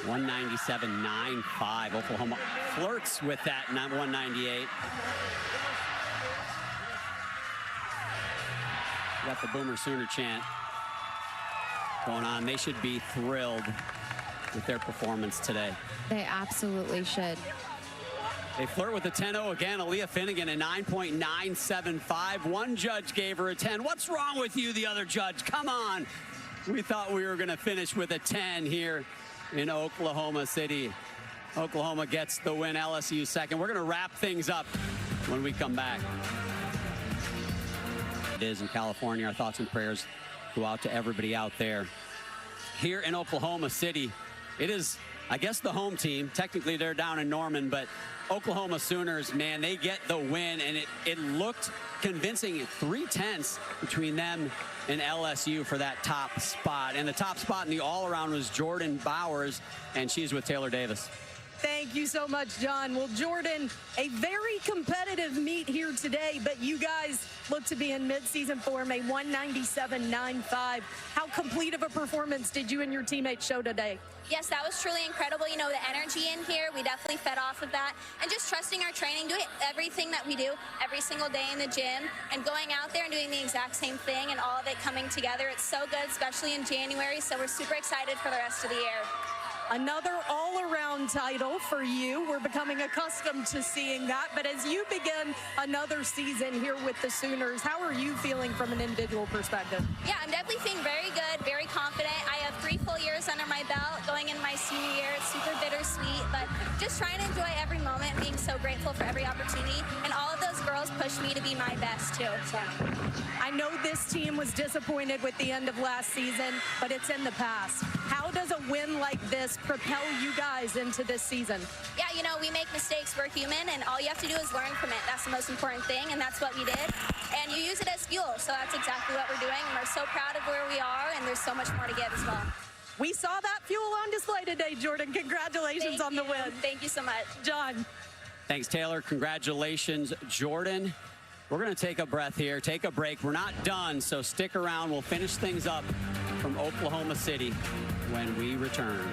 $197.95. Oklahoma flirts with that 198. Got the Boomer Sooner chant going on. They should be thrilled with their performance today. They absolutely should. They flirt with a 10-0 again. Aaliyah Finnegan, a 9.975. One judge gave her a 10. What's wrong with you, the other judge? Come on. We thought we were going to finish with a 10 here in Oklahoma City. Oklahoma gets the win, LSU second. We're going to wrap things up when we come back. It is in California. Our thoughts and prayers go out to everybody out there. Here in Oklahoma City, it is, I guess, the home team. Technically, they're down in Norman, but Oklahoma Sooners, man, they get the win, and it looked convincing at 3/10 between them and LSU for that top spot. And the top spot in the all-around was Jordan Bowers, and she's with Taylor Davis. Thank you so much, John. Well, Jordan, a very competitive meet here today, but you guys look to be in mid-season form, a 197.95. How complete of a performance did you and your teammates show today? Yes, that was truly incredible. You know, the energy in here, we definitely fed off of that. And just trusting our training, doing everything that we do every single day in the gym, and going out there and doing the exact same thing, and all of it coming together. It's so good, especially in January, so we're super excited for the rest of the year. Another all-around title for you. We're becoming accustomed to seeing that. But as you begin another season here with the Sooners, how are you feeling from an individual perspective? Yeah, I'm definitely feeling very good, very confident. I have 3 full years under my belt going into my senior year. It's super bittersweet, but just trying to enjoy every moment, being so grateful for every opportunity. And all of those girls pushed me to be my best, too. So I know this team was disappointed with the end of last season, but it's in the past. How does a win like this propel you guys into this season? Yeah, you know, we make mistakes. We're human, and all you have to do is learn from it. That's the most important thing, and that's what we did. And you use it as fuel, so that's exactly what we're doing. And we're so proud of where we are, and there's so much more to give as well. We saw that fuel on display today, Jordan. Congratulations on the win. Thank you so much. John. Thanks, Taylor. Congratulations, Jordan. We're going to take a breath here, take a break. We're not done, so stick around. We'll finish things up from Oklahoma City when we return.